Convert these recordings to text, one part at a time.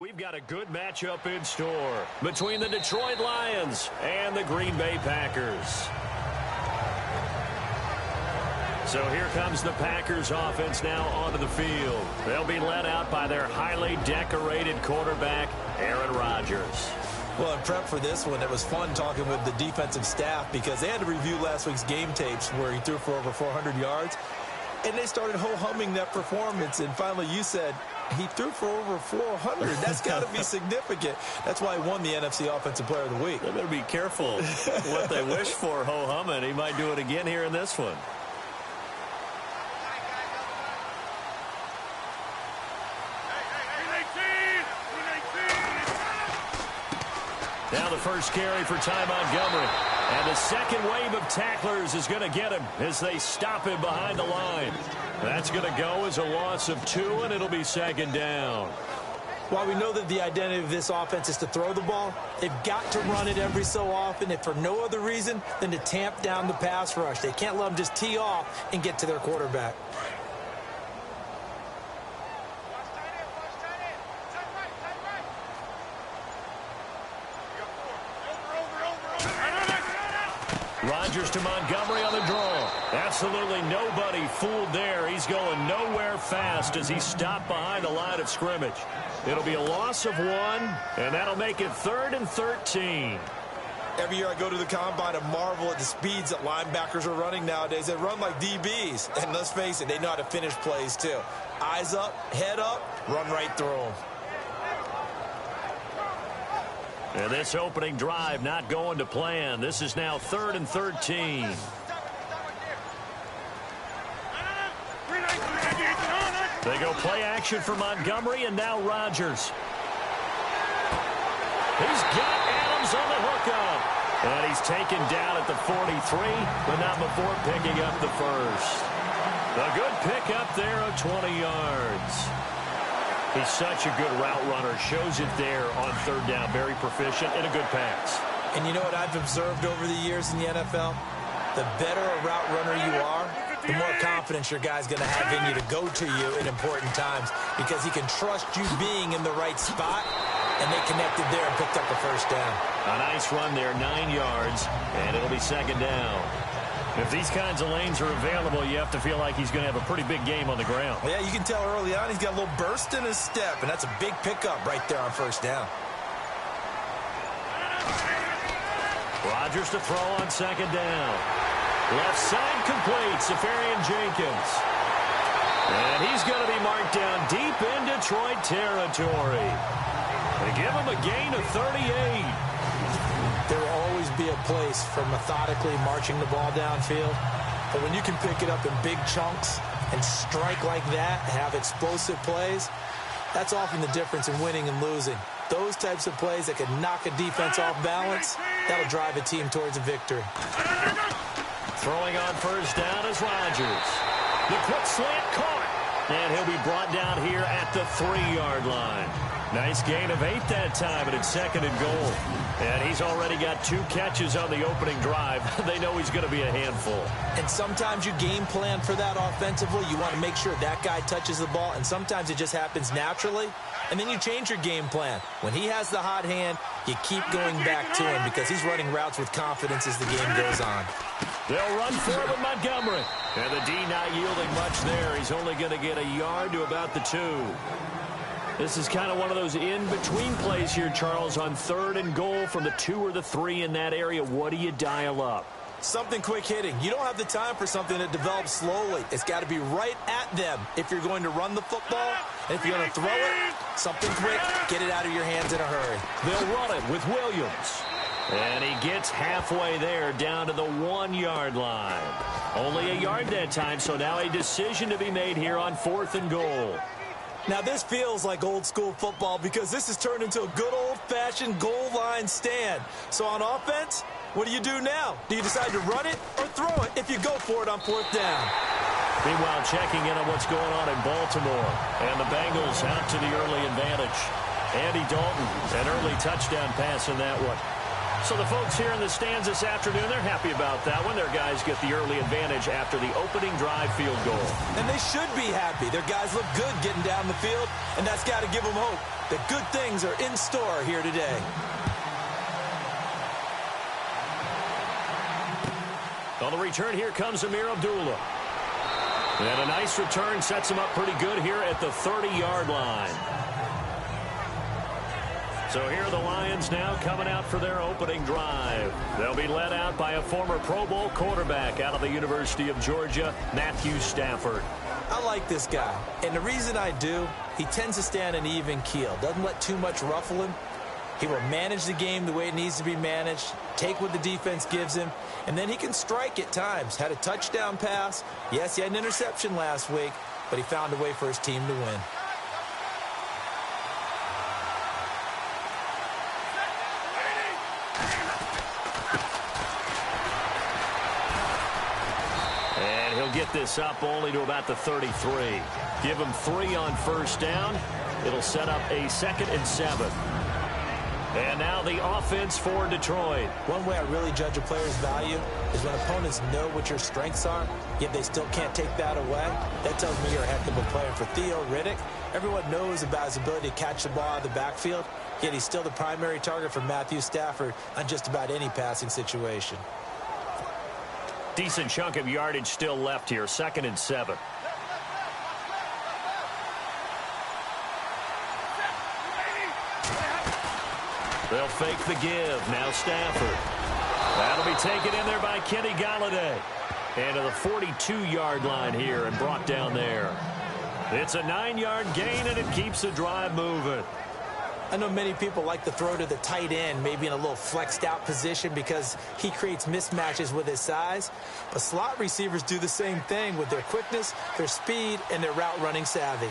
We've got a good matchup in store between the Detroit Lions and the Green Bay Packers. So here comes the Packers offense now onto the field. They'll be led out by their highly decorated quarterback, Aaron Rodgers. Well, in prep for this one, it was fun talking with the defensive staff because they had to review last week's game tapes where he threw for over 400 yards. And they started ho-humming that performance. And finally you said, he threw for over 400. That's got to be significant. That's why he won the NFC Offensive Player of the Week. They better be careful what they wish for ho-humming. He might do it again here in this one. Now the first carry for Ty Montgomery. And the second wave of tacklers is going to get him as they stop him behind the line. That's going to go as a loss of 2, and it'll be second down. While we know that the identity of this offense is to throw the ball, they've got to run it every so often, if for no other reason than to tamp down the pass rush. They can't let them just tee off and get to their quarterback. Rodgers to Montgomery on the draw. Absolutely nobody fooled there. He's going nowhere fast as he stopped behind the line of scrimmage. It'll be a loss of 1, and that'll make it 3rd and 13. Every year I go to the combine and marvel at the speeds that linebackers are running nowadays. They run like DBs. And let's face it, they know how to finish plays too. Eyes up, head up, run right through them. And this opening drive not going to plan. This is now 3rd and 13. They go play action for Montgomery, and now Rodgers. He's got Adams on the hookup. And he's taken down at the 43, but not before picking up the first. A good pickup there of 20 yards. He's such a good route runner. Shows it there on 3rd down. Very proficient and a good pass. And you know what I've observed over the years in the NFL? The better a route runner you are, the more confidence your guy's going to have in you to go to you in important times because he can trust you being in the right spot, and they connected there and picked up the first down. A nice run there, 9 yards, and it'll be second down. If these kinds of lanes are available, you have to feel like he's going to have a pretty big game on the ground. Yeah, you can tell early on he's got a little burst in his step, and that's a big pickup right there on first down. Rodgers to throw on second down. Left side complete, Safarian-Jenkins. And he's going to be marked down deep in Detroit territory. They give him a gain of 38. There will always be a place for methodically marching the ball downfield. But when you can pick it up in big chunks and strike like that, have explosive plays, that's often the difference in winning and losing. Those types of plays that can knock a defense off balance, that'll drive a team towards a victory. Throwing on first down is Rodgers. The quick slant caught. And he'll be brought down here at the 3-yard line. Nice gain of 8 that time, and it's 2nd and goal. And he's already got 2 catches on the opening drive. They know he's going to be a handful. And sometimes you game plan for that offensively. You want to make sure that guy touches the ball, and sometimes it just happens naturally. And then you change your game plan. When he has the hot hand, you keep going back to him because he's running routes with confidence as the game goes on. They'll run for it with Montgomery. And the D not yielding much there. He's only going to get a yard to about the 2. This is kind of one of those in-between plays here, Charles, on 3rd and goal from the 2 or the 3 in that area. What do you dial up? Something quick hitting. You don't have the time for something that develops slowly. It's got to be right at them if you're going to run the football. And if you're going to throw it, something quick, get it out of your hands in a hurry. They'll run it with Williams. And he gets halfway there down to the 1-yard line. Only a yard that time, so now a decision to be made here on 4th and goal. Now this feels like old school football because this has turned into a good old-fashioned goal line stand. So on offense, what do you do now? Do you decide to run it or throw it if you go for it on 4th down? Meanwhile, checking in on what's going on in Baltimore. And the Bengals out to the early advantage. Andy Dalton, an early touchdown pass in that one. So the folks here in the stands this afternoon, they're happy about that one. Their guys get the early advantage after the opening drive field goal. And they should be happy. Their guys look good getting down the field, and that's got to give them hope that good things are in store here today. On the return, here comes Amir Abdullah. And a nice return sets him up pretty good here at the 30-yard line. So here are the Lions now coming out for their opening drive. They'll be led out by a former Pro Bowl quarterback out of the University of Georgia, Matthew Stafford. I like this guy, and the reason I do, he tends to stand an even keel, doesn't let too much ruffle him. He will manage the game the way it needs to be managed, take what the defense gives him, and then he can strike at times. Had a touchdown pass. Yes, he had an interception last week, but he found a way for his team to win. And he'll get this up only to about the 33. Give him 3 on first down. It'll set up a 2nd and 7. And now the offense for Detroit. One way I really judge a player's value is when opponents know what your strengths are, yet they still can't take that away. That tells me you're a heck of a player. For Theo Riddick, everyone knows about his ability to catch the ball out of the backfield, yet he's still the primary target for Matthew Stafford on just about any passing situation. Decent chunk of yardage still left here. 2nd and 7. They'll fake the give. Now Stafford. That'll be taken in there by Kenny Galladay. And to the 42-yard line here and brought down there. It's a 9-yard gain, and it keeps the drive moving. I know many people like to throw to the tight end, maybe in a little flexed out position because he creates mismatches with his size. But slot receivers do the same thing with their quickness, their speed, and their route running savvy.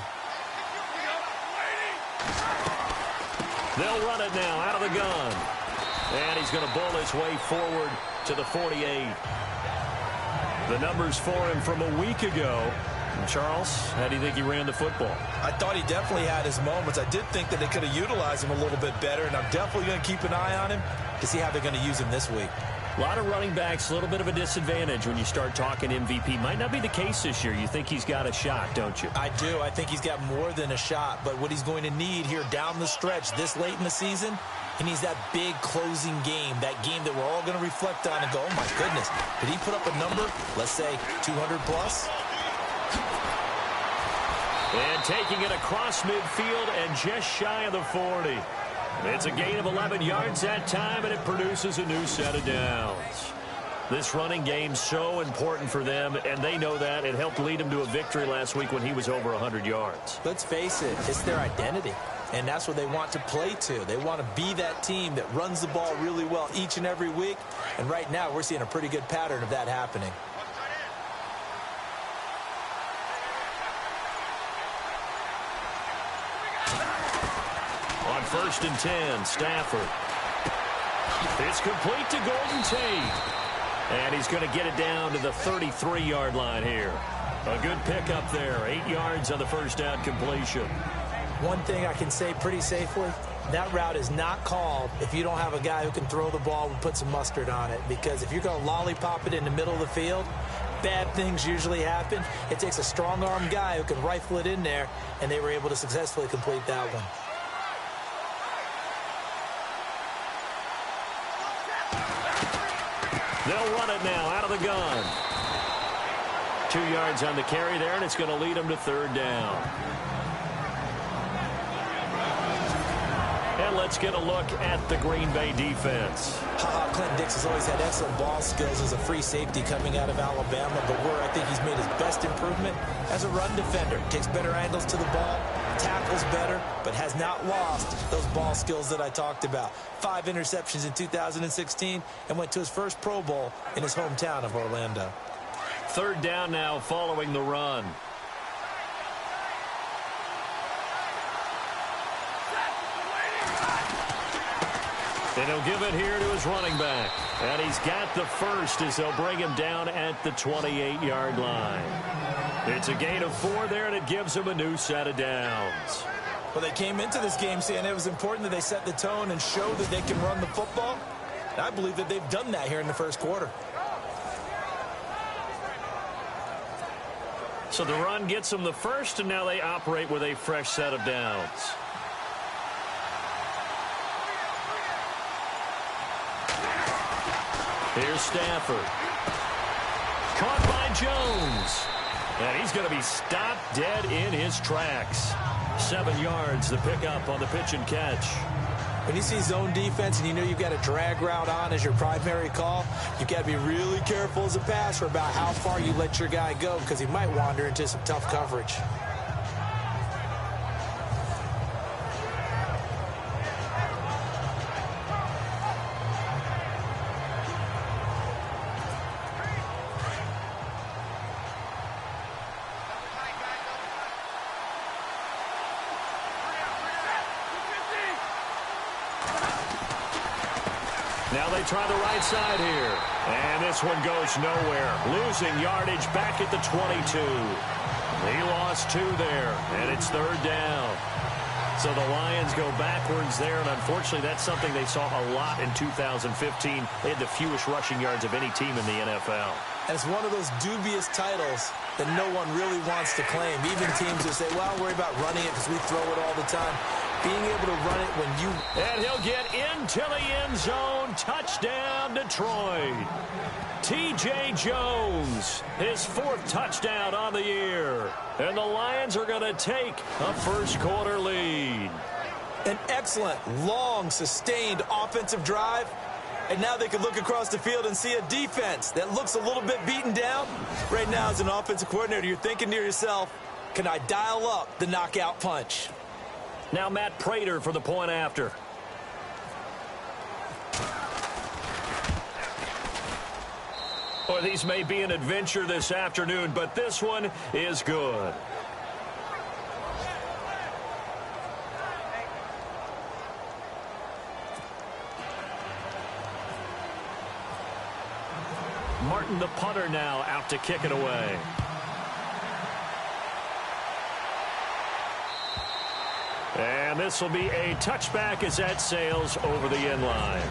They'll run it now out of the gun. And he's going to bowl his way forward to the 48. The numbers for him from a week ago. Charles, how do you think he ran the football? I thought he definitely had his moments. I did think that they could have utilized him a little bit better, and I'm definitely going to keep an eye on him to see how they're going to use him this week. A lot of running backs, a little bit of a disadvantage when you start talking MVP. Might not be the case this year. You think he's got a shot, don't you? I do. I think he's got more than a shot. But what he's going to need here down the stretch this late in the season, he needs that big closing game, that game that we're all going to reflect on and go, oh, my goodness, did he put up a number, let's say 200 plus? And taking it across midfield and just shy of the 40. It's a gain of 11 yards that time, and it produces a new set of downs. This running game's so important for them, and they know that. It helped lead them to a victory last week when he was over 100 yards. Let's face it, it's their identity, and that's what they want to play to. They want to be that team that runs the ball really well each and every week, and right now we're seeing a pretty good pattern of that happening. On 1st and 10, Stafford. It's complete to Golden Tate. And he's going to get it down to the 33-yard line here. A good pickup there. 8 yards on the first down completion. One thing I can say pretty safely, that route is not called if you don't have a guy who can throw the ball and put some mustard on it. Because if you're going to lollipop it in the middle of the field, bad things usually happen. It takes a strong-arm guy who can rifle it in there, and they were able to successfully complete that one. They'll run it now out of the gun. 2 yards on the carry there, and it's going to lead them to 3rd down. And let's get a look at the Green Bay defense. Clinton Dix has always had excellent ball skills as a free safety coming out of Alabama, but where I think he's made his best improvement as a run defender. Takes better angles to the ball, tackles better, but has not lost those ball skills that I talked about. 5 interceptions in 2016 and went to his first Pro Bowl in his hometown of Orlando. 3rd down now following the run. And he'll give it here to his running back. And he's got the first as they'll bring him down at the 28-yard line. It's a gain of 4 there, and it gives him a new set of downs. Well, they came into this game saying it was important that they set the tone and show that they can run the football. And I believe that they've done that here in the first quarter. So the run gets them the first, and now they operate with a fresh set of downs. Here's Stafford. Caught by Jones. And he's going to be stopped dead in his tracks. 7 yards, the pickup on the pitch and catch. When you see zone defense and you know you've got a drag route on as your primary call, you've got to be really careful as a passer about how far you let your guy go because he might wander into some tough coverage. Now they try the right side here. And this one goes nowhere. Losing yardage back at the 22. He lost 2 there, and it's 3rd down. So the Lions go backwards there, and unfortunately that's something they saw a lot in 2015. They had the fewest rushing yards of any team in the NFL. And it's one of those dubious titles that no one really wants to claim. Even teams who say, well, worry about running it because we throw it all the time. Being able to run it when you... And he'll get into the end zone. Touchdown, Detroit. T.J. Jones, his 4th touchdown on the year. And the Lions are going to take a first-quarter lead. An excellent, long, sustained offensive drive. And now they can look across the field and see a defense that looks a little bit beaten down. Right now, as an offensive coordinator, you're thinking to yourself, can I dial up the knockout punch? Now Matt Prater for the point after. Well, these may be an adventure this afternoon, but this one is good. Martin, the punter, now out to kick it away. And this will be a touchback as that sails over the end line.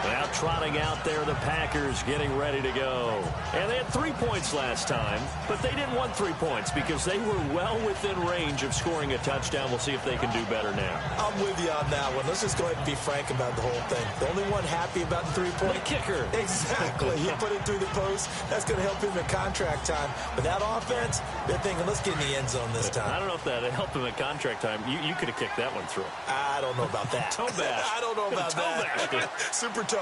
Now trotting out there, the Packers getting ready to go. And they had 3 points last time, but they didn't want 3 points because they were well within range of scoring a touchdown. We'll see if they can do better now. I'm with you on that one. Let's just go ahead and be frank about the whole thing. The only one happy about the 3-point... The kicker. Exactly. He put it through the post. That's going to help him at contract time. But that offense, they're thinking, let's get in the end zone this time. I don't know if that helped him at contract time. You could have kicked that one through. I don't know about that. Toe bash. I don't know about that. Super toe.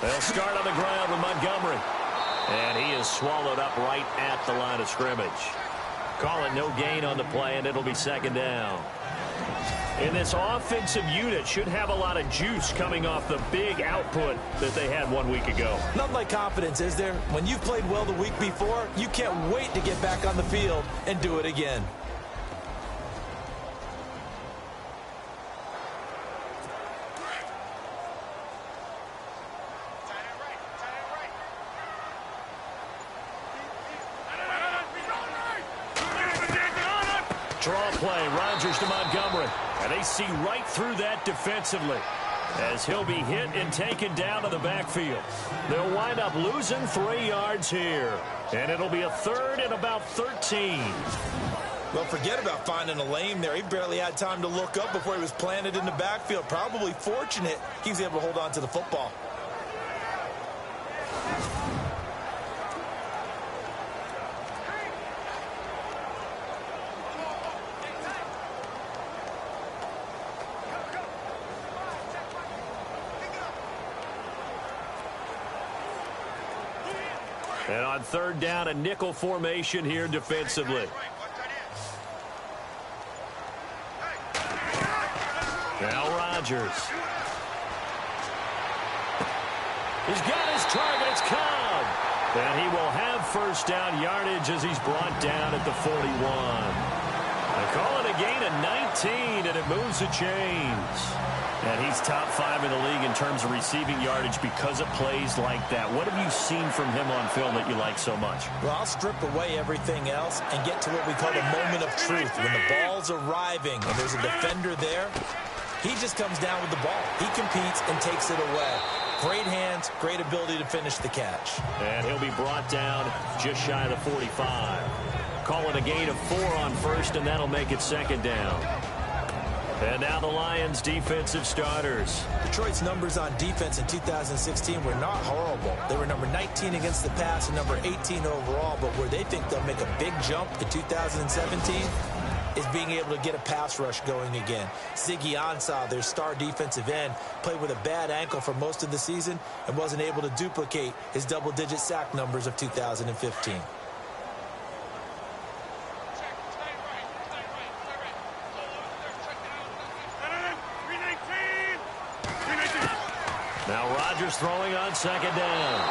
They'll start on the ground with Montgomery. And he is swallowed up right at the line of scrimmage. Call it no gain on the play, and it'll be 2nd down. And this offensive unit should have a lot of juice coming off the big output that they had 1 week ago. Nothing like confidence, is there? When you've played well the week before, you can't wait to get back on the field and do it again. Draw play, Rodgers to Montgomery. And they see right through that defensively as he'll be hit and taken down to the backfield. They'll wind up losing 3 yards here. And it'll be a 3rd and about 13. Well, forget about finding a lane there. He barely had time to look up before he was planted in the backfield. Probably fortunate he was able to hold on to the football. And on 3rd down, a nickel formation here defensively. Now Rodgers. He's got his targets, Cobb. And he will have 1st down yardage as he's brought down at the 41. They call it a gain of 19, and it moves the chains. And he's top 5 in the league in terms of receiving yardage because of plays like that. What have you seen from him on film that you like so much? Well, I'll strip away everything else and get to what we call the moment of truth. When the ball's arriving and there's a defender there, he just comes down with the ball. He competes and takes it away. Great hands, great ability to finish the catch. And he'll be brought down just shy of the 45. Call it a gain of 4 on first, and that'll make it second down. And now the Lions' defensive starters. Detroit's numbers on defense in 2016 were not horrible. They were number 19 against the pass and number 18 overall, but where they think they'll make a big jump in 2017 is being able to get a pass rush going again. Ziggy Ansah, their star defensive end, played with a bad ankle for most of the season and wasn't able to duplicate his double-digit sack numbers of 2015. Now Rodgers throwing on second down.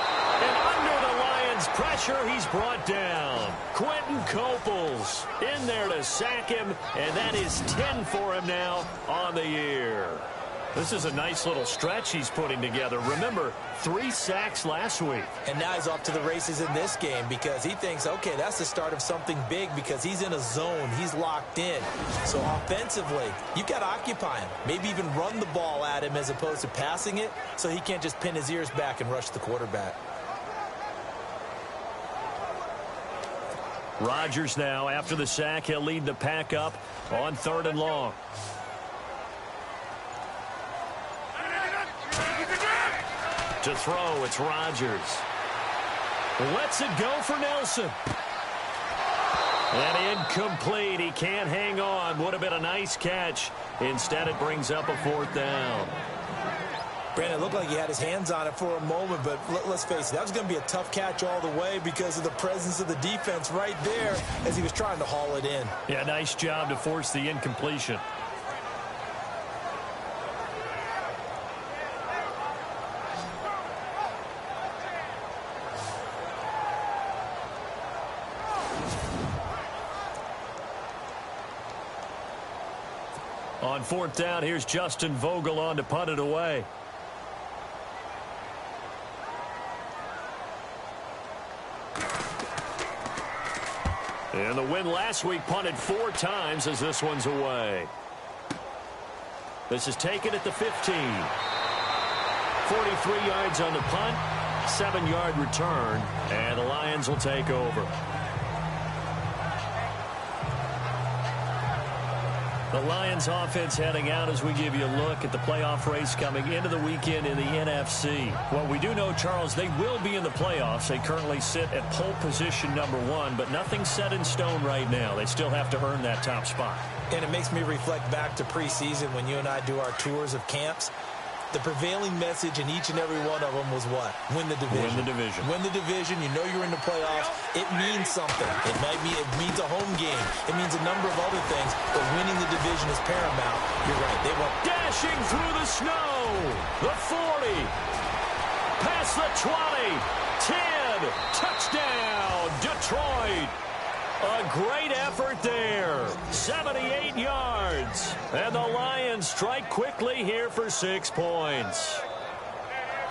And under the Lions' pressure, he's brought down. Quentin Coples in there to sack him, and that is 10 for him now on the year. This is a nice little stretch he's putting together. Remember, 3 sacks last week. And now he's off to the races in this game because he thinks, okay, that's the start of something big because he's in a zone. He's locked in. So offensively, you've got to occupy him. Maybe even run the ball at him as opposed to passing it so he can't just pin his ears back and rush the quarterback. Rodgers now, after the sack, he'll lead the pack up on 3rd and long. To throw, it's Rodgers. Lets it go for Nelson. And incomplete. He can't hang on. Would have been a nice catch. Instead, it brings up a 4th down. Brandon, it looked like he had his hands on it for a moment, but let's face it, that was going to be a tough catch all the way because of the presence of the defense right there as he was trying to haul it in. Yeah, nice job to force the incompletion. On 4th down, here's Justin Vogel on to punt it away. And the win last week punted 4 times as this one's away. This is taken at the 15. 43 yards on the punt, 7-yard return, and the Lions will take over. The Lions offense heading out as we give you a look at the playoff race coming into the weekend in the NFC. Well, we do know, Charles, they will be in the playoffs. They currently sit at pole position number 1, but nothing's set in stone right now. They still have to earn that top spot. And it makes me reflect back to preseason when you and I do our tours of camps. The prevailing message in each and every one of them was what? Win the division. Win the division. Win the division. You know you're in the playoffs. It means something. It means a home game. It means a number of other things, but winning the division is paramount. You're right. They want dashing through the snow. The 40. Past the 20. 10. Touchdown, Detroit. A great effort there. 78 yards. And the Lions strike quickly here for 6 points.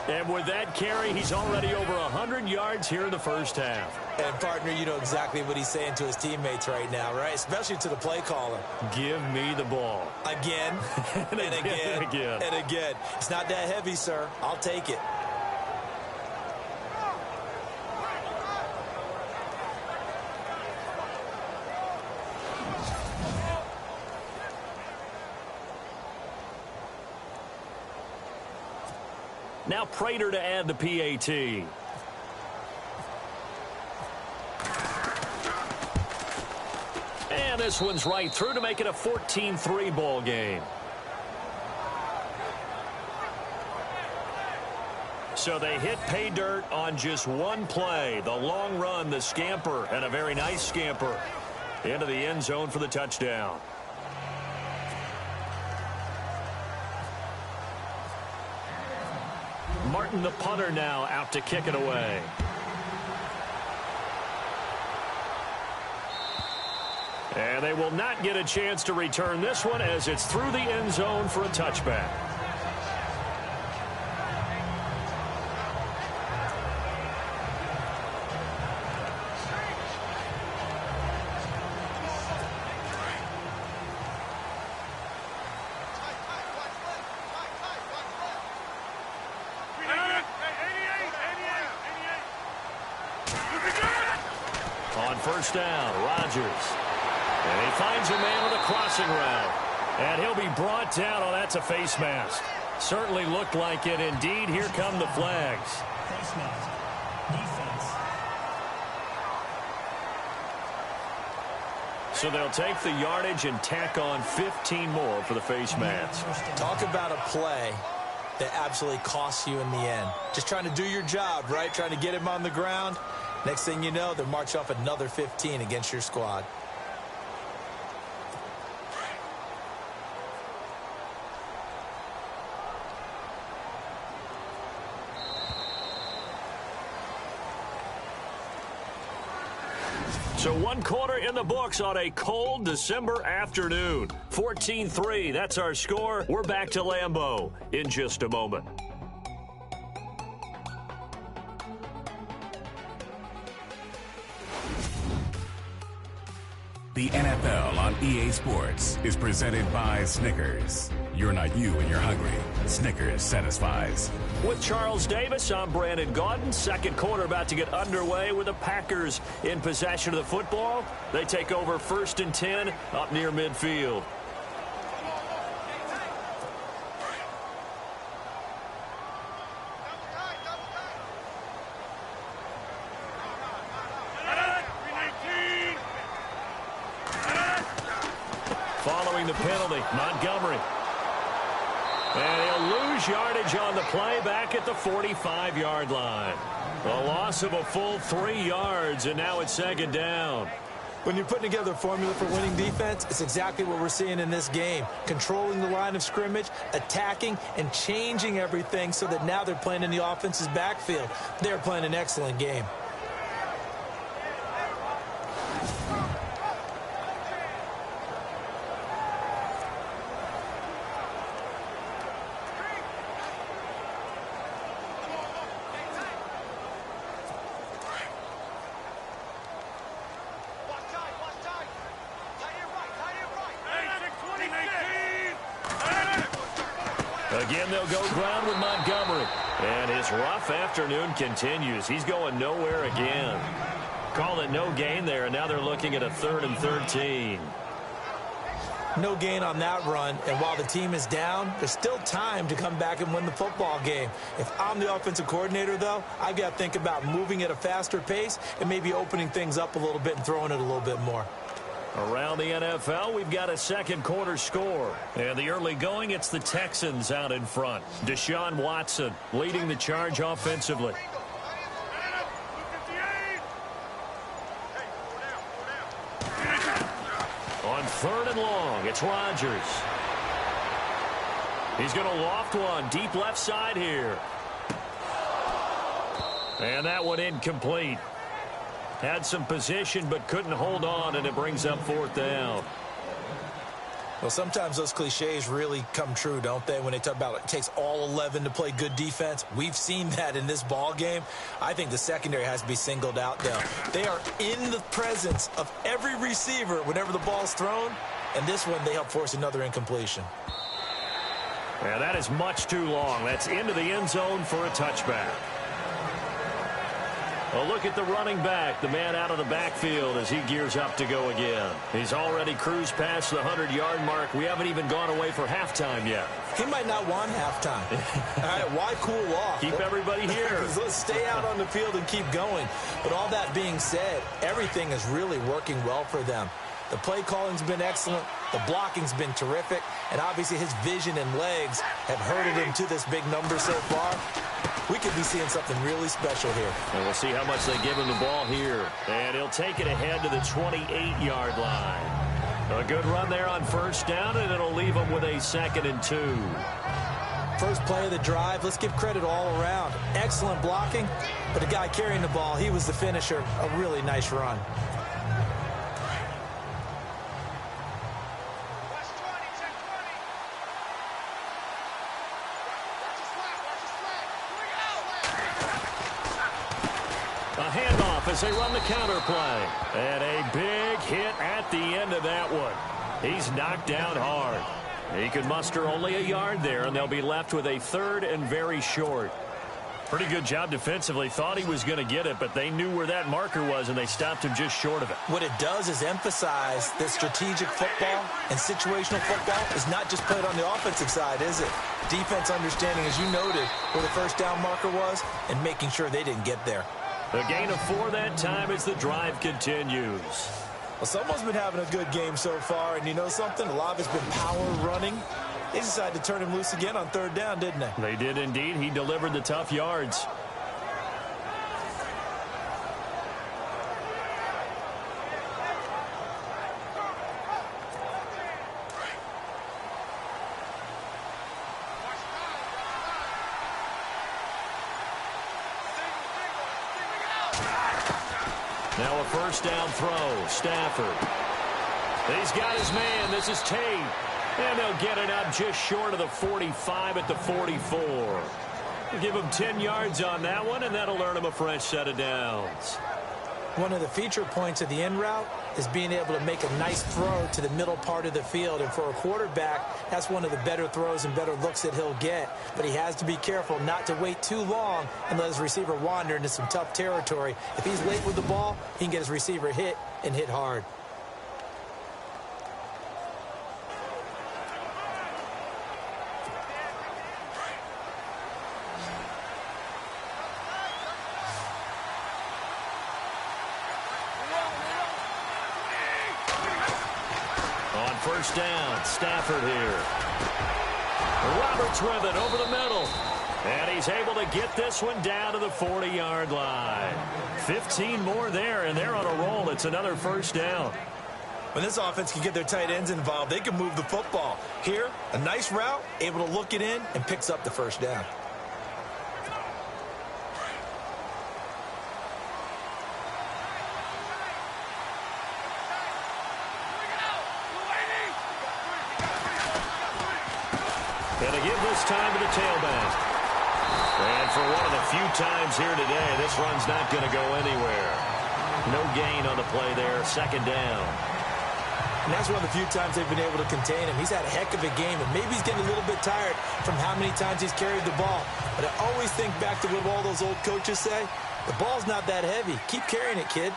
And with that carry, he's already over 100 yards here in the first half. And, partner, you know exactly what he's saying to his teammates right now, right? Especially to the play caller. Give me the ball. Again, and again, and again. It's not that heavy, sir. I'll take it. Now Prater to add the PAT. And this one's right through to make it a 14-3 ball game. So they hit pay dirt on just one play. The long run, the scamper, and a very nice scamper into the end zone for the touchdown. Martin, the punter, now out to kick it away. And they will not get a chance to return this one as it's through the end zone for a touchback. first down. Rodgers. And he finds a man with a crossing route. And he'll be brought down. Oh, that's a face mask. Certainly looked like it. Indeed, here come the flags. Face mask. Defense. So they'll take the yardage and tack on 15 more for the face mask. Talk about a play that absolutely costs you in the end. Just trying to do your job, right? Trying to get him on the ground. Next thing you know, they'll march off another 15 against your squad. So 1 quarter in the books on a cold December afternoon. 14-3, that's our score. We're back to Lambeau in just a moment. The NFL on EA Sports is presented by Snickers. You're not you when you're hungry. Snickers satisfies. With Charles Davis, I'm Brandon Gaudin. Second quarter about to get underway with the Packers in possession of the football. They take over 1st and 10 up near midfield. Following the penalty, Montgomery. And he'll lose yardage on the play back at the 45-yard line. A loss of a full 3 yards, and now it's 2nd down. When you're putting together a formula for winning defense, it's exactly what we're seeing in this game. Controlling the line of scrimmage, attacking, and changing everything so that now they're playing in the offense's backfield. They're playing an excellent game. Again, they'll go ground with Montgomery. And his rough afternoon continues. He's going nowhere again. Call it no gain there, and now they're looking at a 3rd and 13. No gain on that run, and while the team is down, there's still time to come back and win the football game. If I'm the offensive coordinator, though, I've got to think about moving at a faster pace and maybe opening things up a little bit and throwing it a little bit more. Around the NFL, we've got a second quarter score. And the early going, it's the Texans out in front. Deshaun Watson leading the charge offensively. On 3rd and long, it's Rodgers. He's going to loft one deep left side here. And that one incomplete. Had some position but couldn't hold on, and it brings up 4th down. Well, sometimes those cliches really come true, don't they? When they talk about it takes all 11 to play good defense. We've seen that in this ball game. I think the secondary has to be singled out, though. They are in the presence of every receiver whenever the ball's thrown, and this one they help force another incompletion. Yeah, that is much too long. That's into the end zone for a touchback. A look at the running back, the man out of the backfield as he gears up to go again. He's already cruised past the 100-yard mark. We haven't even gone away for halftime yet. He might not want halftime. All right, why cool off? Keep everybody here. Let's stay out on the field and keep going. But all that being said, everything is really working well for them. The play calling's been excellent. The blocking's been terrific. And obviously his vision and legs have herded him to this big number so far. We could be seeing something really special here. And we'll see how much they give him the ball here. And he'll take it ahead to the 28-yard line. A good run there on 1st down, and it'll leave him with a 2nd and 2. First play of the drive, let's give credit all around. Excellent blocking, but the guy carrying the ball, he was the finisher. A really nice run. As they run the counter play. And a big hit at the end of that one. He's knocked down hard. He could muster only a yard there, and they'll be left with a 3rd and very short. Pretty good job defensively. Thought he was going to get it, but they knew where that marker was, and they stopped him just short of it. What it does is emphasize that strategic football and situational football is not just played on the offensive side, is it? Defense understanding, as you noted, where the first down marker was and making sure they didn't get there. A gain of 4 that time as the drive continues. Well, someone's been having a good game so far, and you know something? A lot of it's been power running. They decided to turn him loose again on 3rd down, didn't they? They did indeed. He delivered the tough yards. Now a first down throw. Stafford. He's got his man. This is Tate. And they'll get it up just short of the 45 at the 44. We'll give him 10 yards on that one, and that'll earn him a fresh set of downs. One of the feature points of the in route is being able to make a nice throw to the middle part of the field. And for a quarterback, that's one of the better throws and better looks that he'll get. But he has to be careful not to wait too long and let his receiver wander into some tough territory. If he's late with the ball, he can get his receiver hit and hit hard. First down, Stafford here. Roberts with it over the middle. And he's able to get this one down to the 40-yard line. 15 more there, and they're on a roll. It's another first down. When this offense can get their tight ends involved, they can move the football. Here, a nice route, able to look it in, and picks up the first down. And to give this time to the tailback. And for one of the few times here today, this run's not going to go anywhere. No gain on the play there. Second down. And that's one of the few times they've been able to contain him. He's had a heck of a game, and maybe he's getting a little bit tired from how many times he's carried the ball. But I always think back to what all those old coaches say. The ball's not that heavy. Keep carrying it, kid.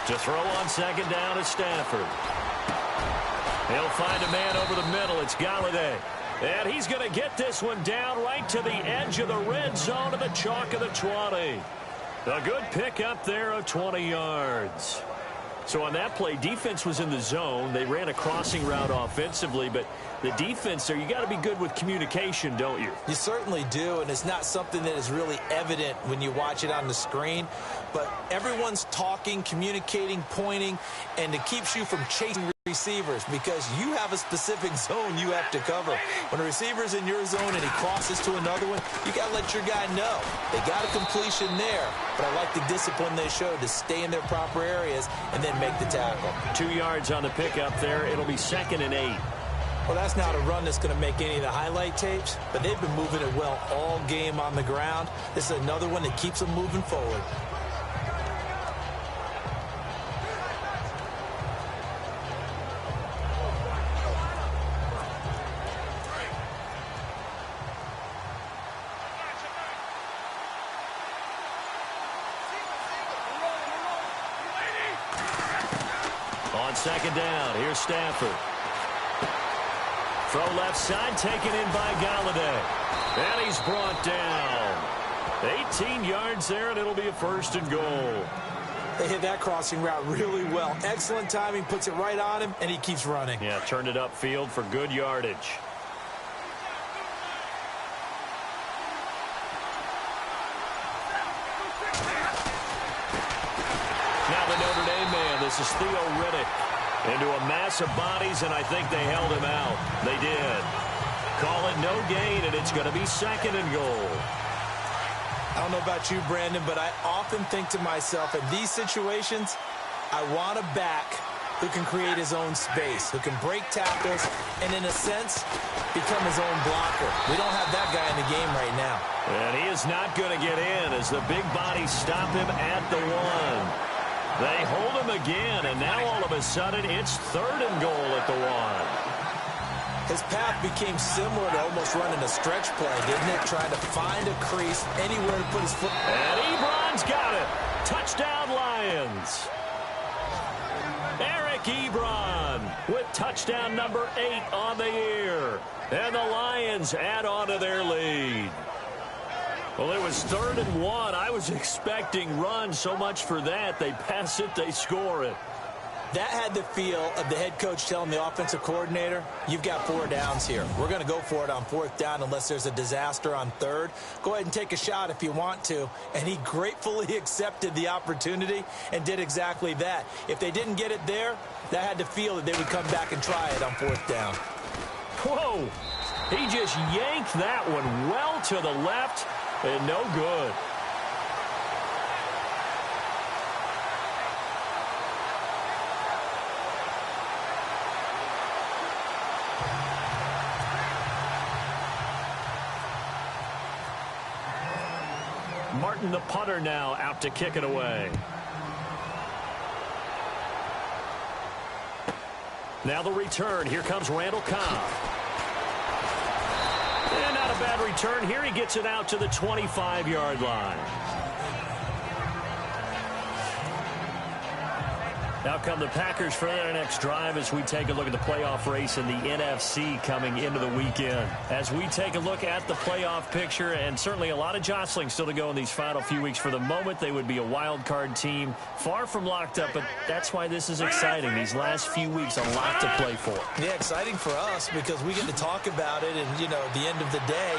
To throw on second down is Stafford. He'll find a man over the middle. It's Galladay. And he's going to get this one down right to the edge of the red zone of the chalk of the 20. A good pickup there of 20 yards. So on that play, defense was in the zone. They ran a crossing route offensively, but the defense there, you got to be good with communication, don't you? You certainly do, and it's not something that is really evident when you watch it on the screen. But everyone's talking, communicating, pointing, and it keeps you from chasing receivers because you have a specific zone you have to cover. When a receiver's in your zone and he crosses to another one, you got to let your guy know. They got a completion there, but I like the discipline they showed to stay in their proper areas and then make the tackle. 2 yards on the pickup there. It'll be 2nd and 8. Well, that's not a run that's going to make any of the highlight tapes, but they've been moving it well all game on the ground. This is another one that keeps them moving forward. On second down, here's Stafford. Throw left side, taken in by Galladay. And he's brought down. 18 yards there, and it'll be a 1st and goal. They hit that crossing route really well. Excellent timing, puts it right on him, and he keeps running. Yeah, turned it upfield for good yardage. Now the Notre Dame man, this is Theo Riddick. Into a mass of bodies, and I think they held him out. They did. Call it no gain, and it's going to be 2nd and goal. I don't know about you, Brandon, but I often think to myself, in these situations, I want a back who can create his own space, who can break tackles, and in a sense, become his own blocker. We don't have that guy in the game right now. And he is not going to get in as the big bodies stop him at the 1. They hold him again, and now all of a sudden it's 3rd and goal at the 1. His path became similar to almost running a stretch play, didn't it? Trying to find a crease anywhere to put his foot. And Ebron's got it. Touchdown, Lions. Eric Ebron with touchdown number 8 on the year. And the Lions add on to their lead. Well, it was 3rd and 1. I was expecting run. So much for that. They pass it, they score it. That had the feel of the head coach telling the offensive coordinator, you've got 4 downs here. We're going to go for it on 4th down unless there's a disaster on 3rd. Go ahead and take a shot if you want to. And he gratefully accepted the opportunity and did exactly that. If they didn't get it there, that had the feel that they would come back and try it on 4th down. Whoa! He just yanked that one well to the left and no good. Martin, the punter, now out to kick it away. Now the return. Here comes Randall Cobb. And not a bad return here. He gets it out to the 25-yard line. Now come the Packers for their next drive as we take a look at the playoff race in the NFC coming into the weekend. As we take a look at the playoff picture, and certainly a lot of jostling still to go in these final few weeks. For the moment, they would be a wild card team, far from locked up, but that's why this is exciting. These last few weeks, a lot to play for. Yeah, exciting for us because we get to talk about it, and, you know, at the end of the day,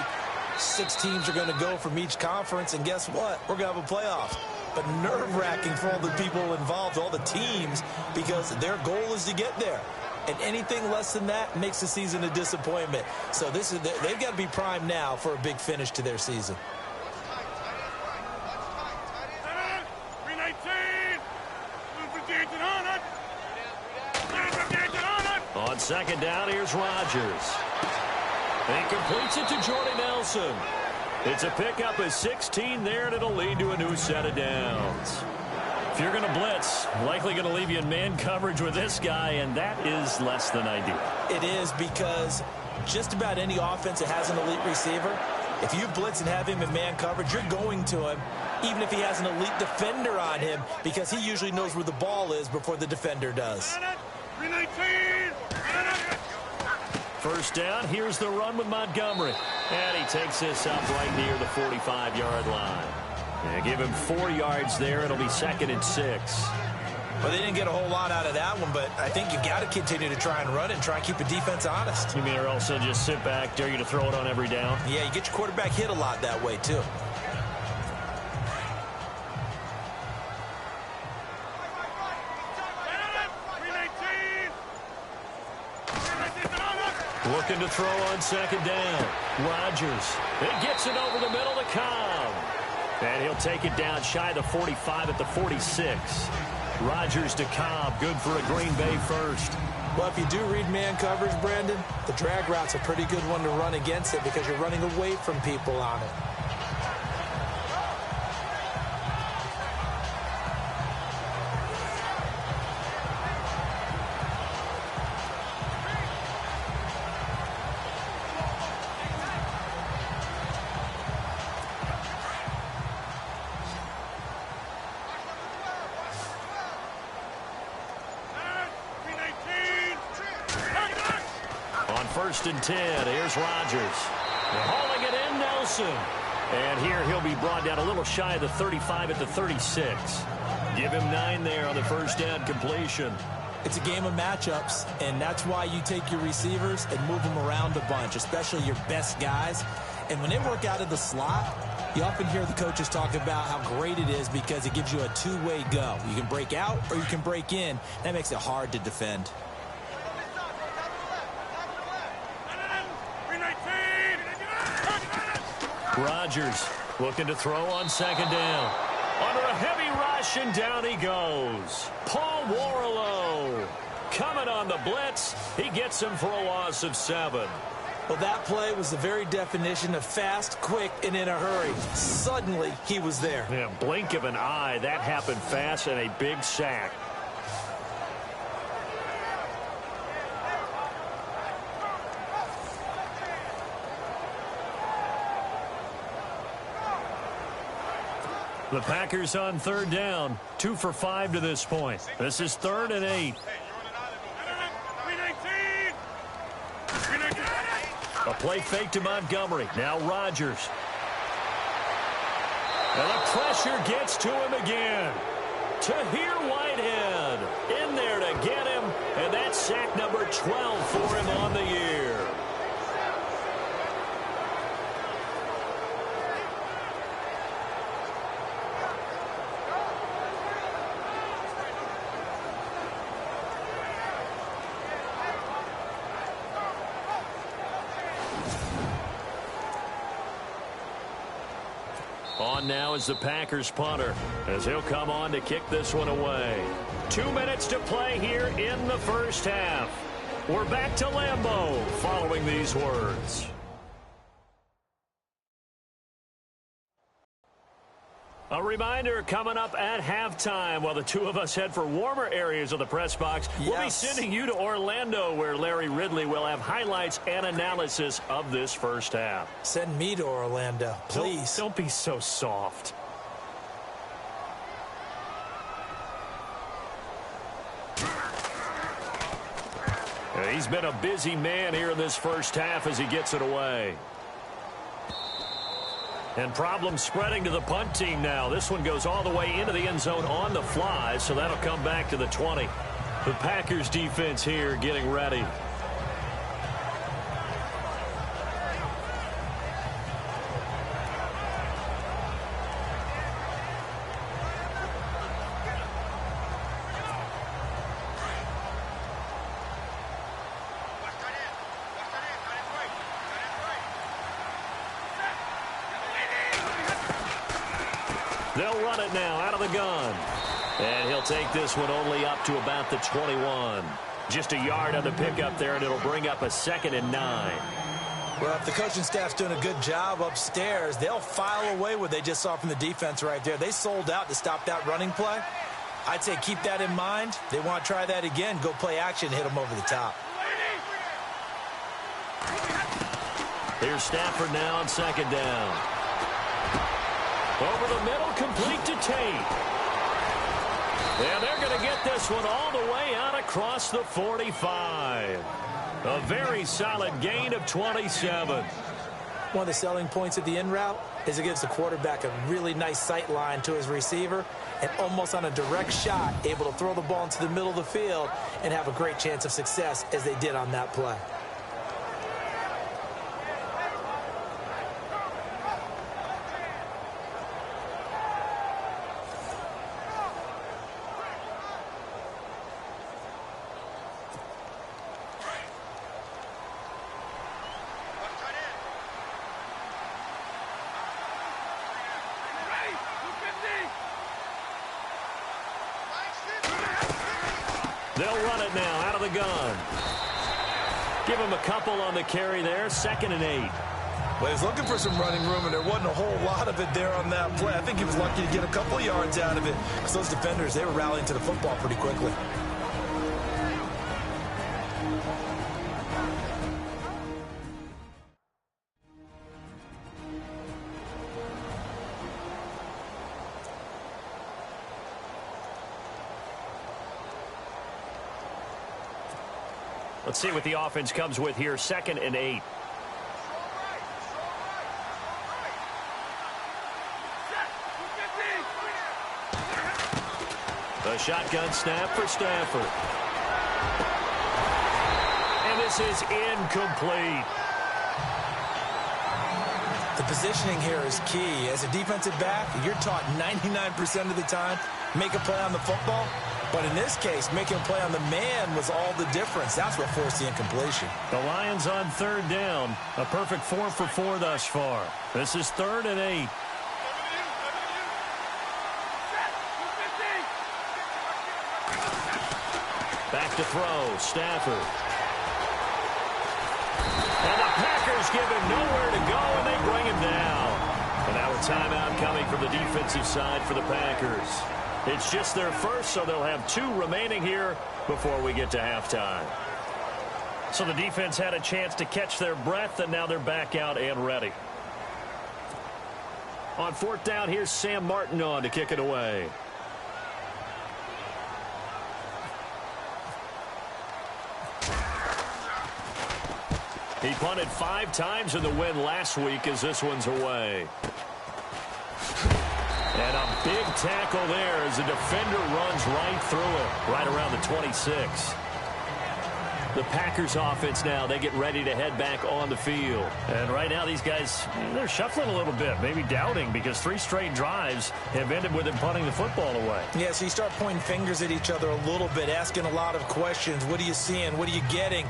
6 teams are going to go from each conference, and guess what? We're going to have a playoff. But nerve-wracking for all the people involved, all the teams, because their goal is to get there. And anything less than that makes the season a disappointment. So they've got to be primed now for a big finish to their season. 319. On 2nd down, here's Rodgers. He completes it to Jordy Nelson. It's a pickup of 16 there, and it'll lead to a new set of downs. If you're going to blitz, likely going to leave you in man coverage with this guy, and that is less than ideal. It is, because just about any offense that has an elite receiver, if you blitz and have him in man coverage, you're going to him, even if he has an elite defender on him, because he usually knows where the ball is before the defender does. 319. 1st down, here's the run with Montgomery. And he takes this up right near the 45-yard line. And give him 4 yards there. It'll be 2nd and 6. Well, they didn't get a whole lot out of that one, but I think you got to continue to try and run it and try and keep the defense honest. You mean, or also just sit back, dare you to throw it on every down? Yeah, you get your quarterback hit a lot that way, too. Looking to throw on 2nd down. Rodgers. It gets it over the middle to Cobb. And he'll take it down shy of the 45 at the 46. Rodgers to Cobb. Good for a Green Bay first. Well, if you do read man coverage, Brandon, the drag route's a pretty good one to run against it because you're running away from people on it. On 1st and 10, here's Rodgers. Hauling it in, Nelson. And here he'll be brought down a little shy of the 35 at the 36. Give him 9 there on the 1st down completion. It's a game of matchups, and that's why you take your receivers and move them around a bunch, especially your best guys. And when they work out of the slot, you often hear the coaches talk about how great it is because it gives you a two-way go. You can break out or you can break in. That makes it hard to defend. Rodgers looking to throw on 2nd down. Under a heavy rush, and down he goes. Paul Warlow coming on the blitz. He gets him for a loss of 7. Well, that play was the very definition of fast, quick, and in a hurry. Suddenly, he was there. Yeah, blink of an eye. That happened fast, and a big sack. The Packers on third down. 2 for 5 to this point. This is 3rd and 8. A play fake to Montgomery. Now Rodgers. And the pressure gets to him again. Tahir Whitehead in there to get him. And that's sack number 12 for him on the year. On now is the Packers punter as he'll come on to kick this one away. 2 minutes to play here in the first half. We're back to Lambeau following these words. A reminder coming up at halftime while the two of us head for warmer areas of the press box. Yes. We'll be sending you to Orlando where Larry Ridley will have highlights and analysis of this first half. Send me to Orlando, please. Don't be so soft. He's been a busy man here in this first half as he gets it away. And problems spreading to the punt team now. This one goes all the way into the end zone on the fly, so that'll come back to the 20. The Packers defense here getting ready. They'll run it now out of the gun. And he'll take this one only up to about the 21. Just a yard on the pickup there, and it'll bring up a 2nd and 9. Well, if the coaching staff's doing a good job upstairs, they'll file away what they just saw from the defense right there. They sold out to stop that running play. I'd say keep that in mind. They want to try that again. Go play action, hit them over the top. Here's Stafford now on 2nd down. Over the middle, complete to Tate. And they're going to get this one all the way out across the 45. A very solid gain of 27. One of the selling points of the in route is it gives the quarterback a really nice sight line to his receiver and almost on a direct shot able to throw the ball into the middle of the field and have a great chance of success as they did on that play. They'll run it now out of the gun. Give him a couple on the carry there. 2nd and 8. Well, he was looking for some running room, and there wasn't a whole lot of it there on that play. I think he was lucky to get a couple yards out of it because those defenders, they were rallying to the football pretty quickly. Let's see what the offense comes with here. 2nd and 8. The shotgun snap for Stafford. And this is incomplete. The positioning here is key. As a defensive back, you're taught 99% of the time, make a play on the football. But in this case, making a play on the man was all the difference. That's what forced the incompletion. The Lions on 3rd down. A perfect 4 for 4 thus far. This is 3rd and 8. Back to throw. Stafford. And the Packers give him nowhere to go, and they bring him down. And now a timeout coming from the defensive side for the Packers. It's just their first, so they'll have 2 remaining here before we get to halftime. So the defense had a chance to catch their breath, and now they're back out and ready. On fourth down, here's Sam Martin on to kick it away. He punted 5 times in the win last week as this one's away. And a big tackle there as the defender runs right through it, right around the 26. The Packers offense now, they get ready to head back on the field. And right now these guys, they're shuffling a little bit, maybe doubting, because 3 straight drives have ended with them punting the football away. Yeah, so you start pointing fingers at each other a little bit, asking a lot of questions. What are you seeing? What are you getting?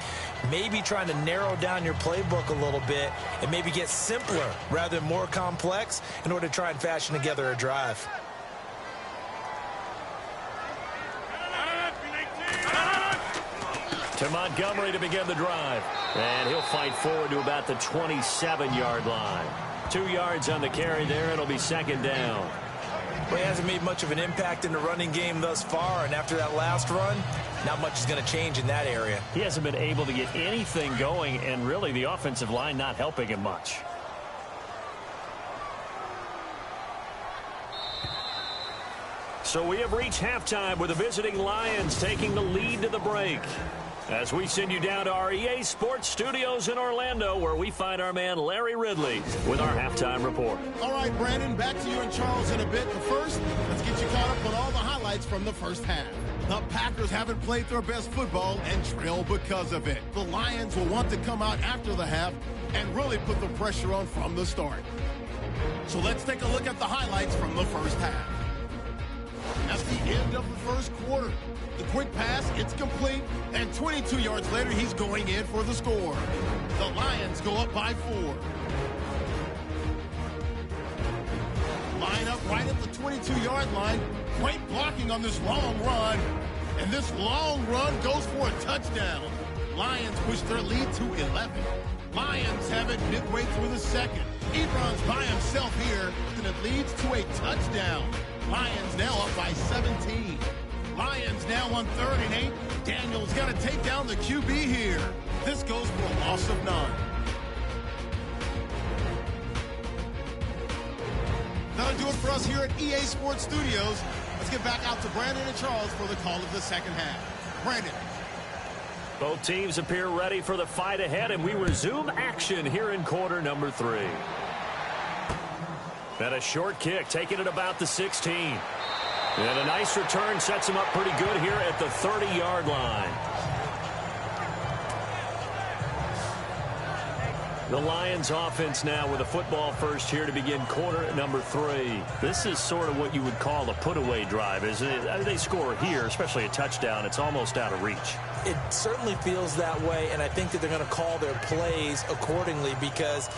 Maybe trying to narrow down your playbook a little bit and maybe get simpler rather than more complex in order to try and fashion together a drive. To Montgomery to begin the drive. And he'll fight forward to about the 27-yard line. 2 yards on the carry there. It'll be second down. Well, he hasn't made much of an impact in the running game thus far, and after that last run, not much is going to change in that area. He hasn't been able to get anything going, and really the offensive line not helping him much. So we have reached halftime with the visiting Lions taking the lead to the break. As we send you down to our EA Sports Studios in Orlando, where we find our man Larry Ridley with our halftime report. All right, Brandon, back to you and Charles in a bit. But first, let's get you caught up on all the highlights from the first half. The Packers haven't played their best football and trail because of it. The Lions will want to come out after the half and really put the pressure on from the start. So let's take a look at the highlights from the first half. At the end of the first quarter, the quick pass, it's complete, and 22 yards later, he's going in for the score. The Lions go up by 4. Line up right at the 22-yard line. Great blocking on this long run, and this long run goes for a touchdown. Lions push their lead to 11. Lions have it midway through the second. Ebron's by himself here, and it leads to a touchdown. Lions now up by 17. Lions now on 3rd and 8. Daniels got to take down the QB here. This goes for a loss of 9. That'll do it for us here at EA Sports Studios. Let's get back out to Brandon and Charles for the call of the second half. Brandon. Both teams appear ready for the fight ahead, and we resume action here in quarter number 3. And a short kick, taking it about the 16. And a nice return sets him up pretty good here at the 30-yard line. The Lions offense now with a football first here to begin quarter number 3. This is sort of what you would call a put-away drive, isn't it? They score here, especially a touchdown. It's almost out of reach. It certainly feels that way, and I think that they're going to call their plays accordingly, because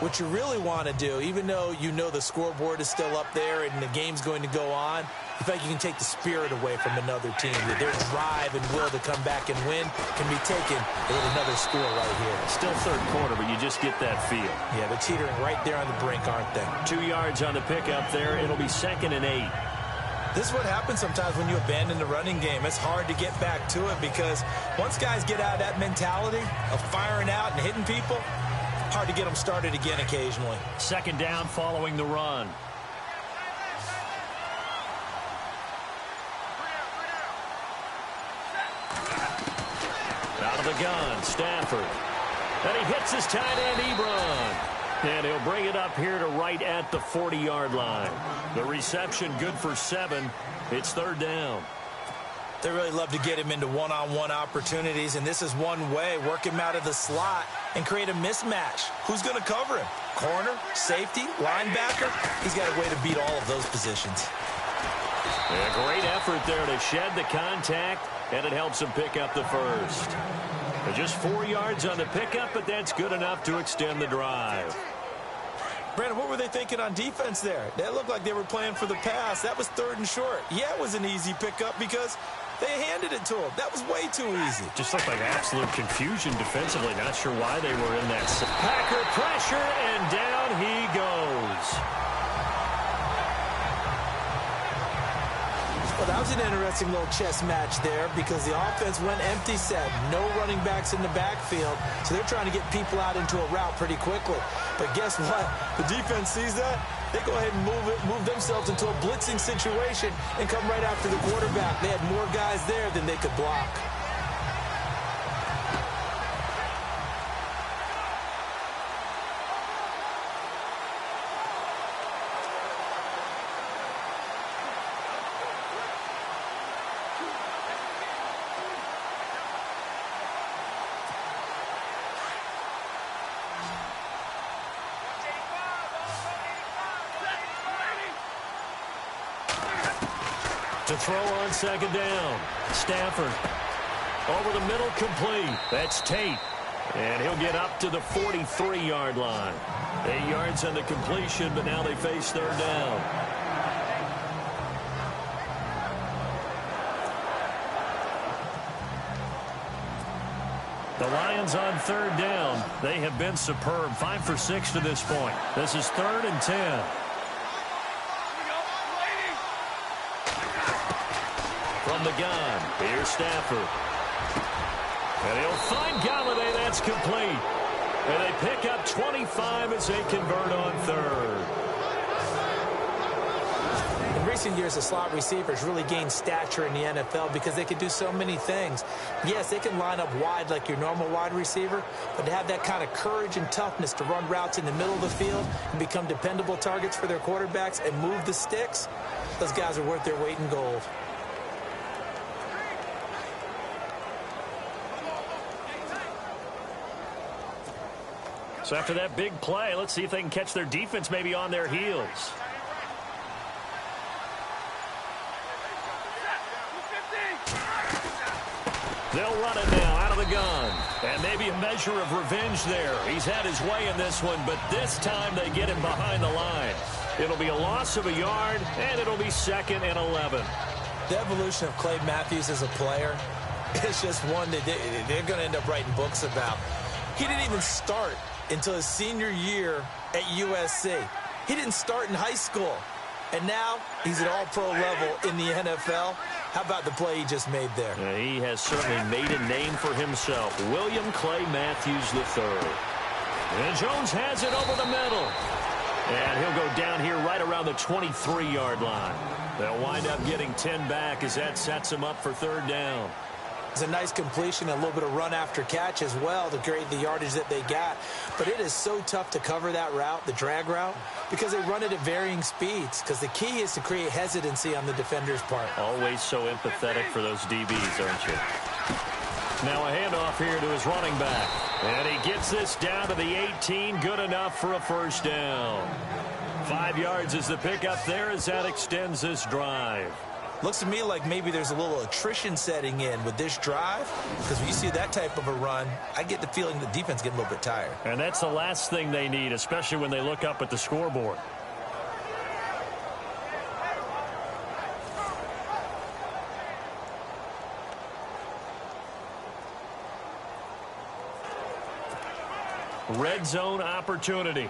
what you really want to do, even though you know the scoreboard is still up there and the game's going to go on, you feel like you can take the spirit away from another team. That their drive and will to come back and win can be taken with another score right here. Still third quarter, but you just get that feel. Yeah, they're teetering right there on the brink, aren't they? 2 yards on the pickup there. It'll be 2nd and 8. This is what happens sometimes when you abandon the running game. It's hard to get back to it, because once guys get out of that mentality of firing out and hitting people, hard to get them started again occasionally. 2nd down following the run. Out of the gun, Stafford. And he hits his tight end, Ebron. And he'll bring it up here to right at the 40-yard line. The reception good for 7. It's 3rd down. They really love to get him into one-on-one opportunities, and this is one way. Work him out of the slot and create a mismatch. Who's going to cover him? Corner, safety, linebacker? He's got a way to beat all of those positions. A great effort there to shed the contact, and it helps him pick up the first. Just 4 yards on the pickup, but that's good enough to extend the drive. Brandon, what were they thinking on defense there? That looked like they were playing for the pass. That was 3rd and short. Yeah, it was an easy pickup because they handed it to him. That was way too easy. Just looked like absolute confusion defensively. Not sure why they were in that. Packer pressure, and down he goes. Well, that was an interesting little chess match there because the offense went empty set. No running backs in the backfield, so they're trying to get people out into a route pretty quickly. But guess what? The defense sees that. They go ahead and move themselves into a blitzing situation and come right after the quarterback. They had more guys there than they could block. To throw on second down. Stafford. Over the middle, complete. That's Tate. And he'll get up to the 43-yard line. 8 yards on the completion, but now they face third down. The Lions on third down. They have been superb. 5 for 6 to this point. This is 3rd and 10. From the gun, here's Stafford. And he'll find Galladay. That's complete. And they pick up 25 as they convert on third. In recent years, the slot receivers really gained stature in the NFL because they can do so many things. Yes, they can line up wide like your normal wide receiver, but to have that kind of courage and toughness to run routes in the middle of the field and become dependable targets for their quarterbacks and move the sticks, those guys are worth their weight in gold. So after that big play, let's see if they can catch their defense maybe on their heels. They'll run it now out of the gun. And maybe a measure of revenge there. He's had his way in this one, but this time they get him behind the line. It'll be a loss of a yard, and it'll be 2nd and 11. The evolution of Clay Matthews as a player is just one that they're going to end up writing books about. He didn't even start until his senior year at USC. He didn't start in high school. And now he's at all-pro level in the NFL. How about the play he just made there? He has certainly made a name for himself. William Clay Matthews III. And Jones has it over the middle. And he'll go down here right around the 23-yard line. They'll wind up getting 10 back as that sets them up for third down. It's a nice completion, a little bit of run after catch as well to create the yardage that they got. But it is so tough to cover that route, the drag route, because they run it at varying speeds. Because the key is to create hesitancy on the defender's part. Always so empathetic for those DBs, aren't you? Now a handoff here to his running back. And he gets this down to the 18. Good enough for a first down. 5 yards is the pickup there as that extends this drive. Looks to me like maybe there's a little attrition setting in with this drive, because when you see that type of a run, I get the feeling the defense getting a little bit tired. And that's the last thing they need, especially when they look up at the scoreboard. Red zone opportunity.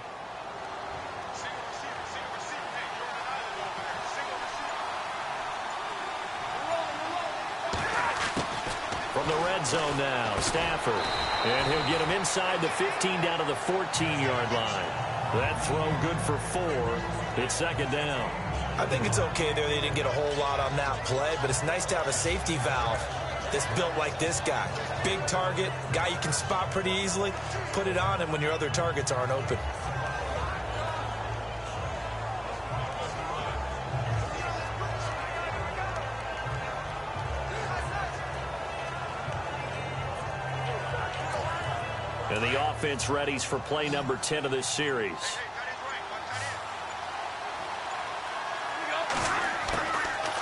From the red zone now, Stafford. And he'll get him inside the 15 down to the 14-yard line. That throw good for 4. It's second down. I think it's okay there. They didn't get a whole lot on that play, but it's nice to have a safety valve that's built like this guy. Big target, guy you can spot pretty easily. Put it on him when your other targets aren't open. And the offense readies for play number 10 of this series.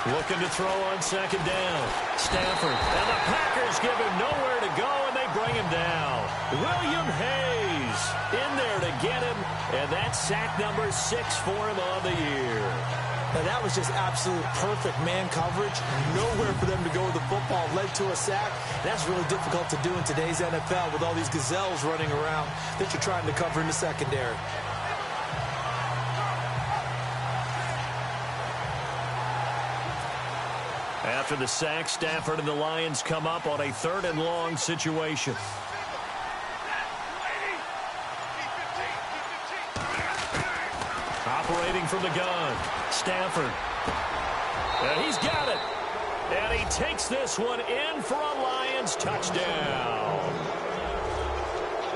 Looking to throw on second down. Stafford. And the Packers give him nowhere to go, and they bring him down. William Hayes in there to get him, and that's sack number 6 for him on the year. Now, that was just absolute perfect man coverage. Nowhere for them to go with the football. Led to a sack. That's really difficult to do in today's NFL with all these gazelles running around that you're trying to cover in the secondary. After the sack, Stafford and the Lions come up on a 3rd and long situation. Operating from the gun, Stafford. And he's got it. And he takes this one in for a Lions touchdown.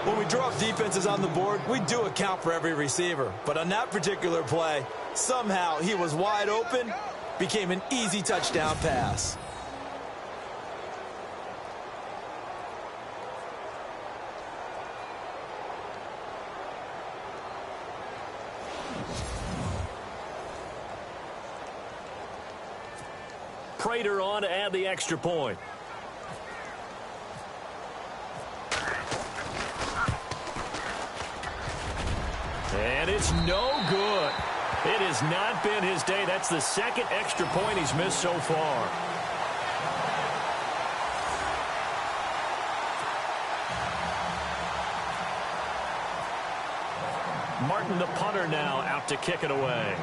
When we drop defenses on the board, we do account for every receiver. But on that particular play, somehow he was wide open, became an easy touchdown pass. Prater on to add the extra point. And it's no good. It has not been his day. That's the 2nd extra point he's missed so far. Martin, the punter, now out to kick it away.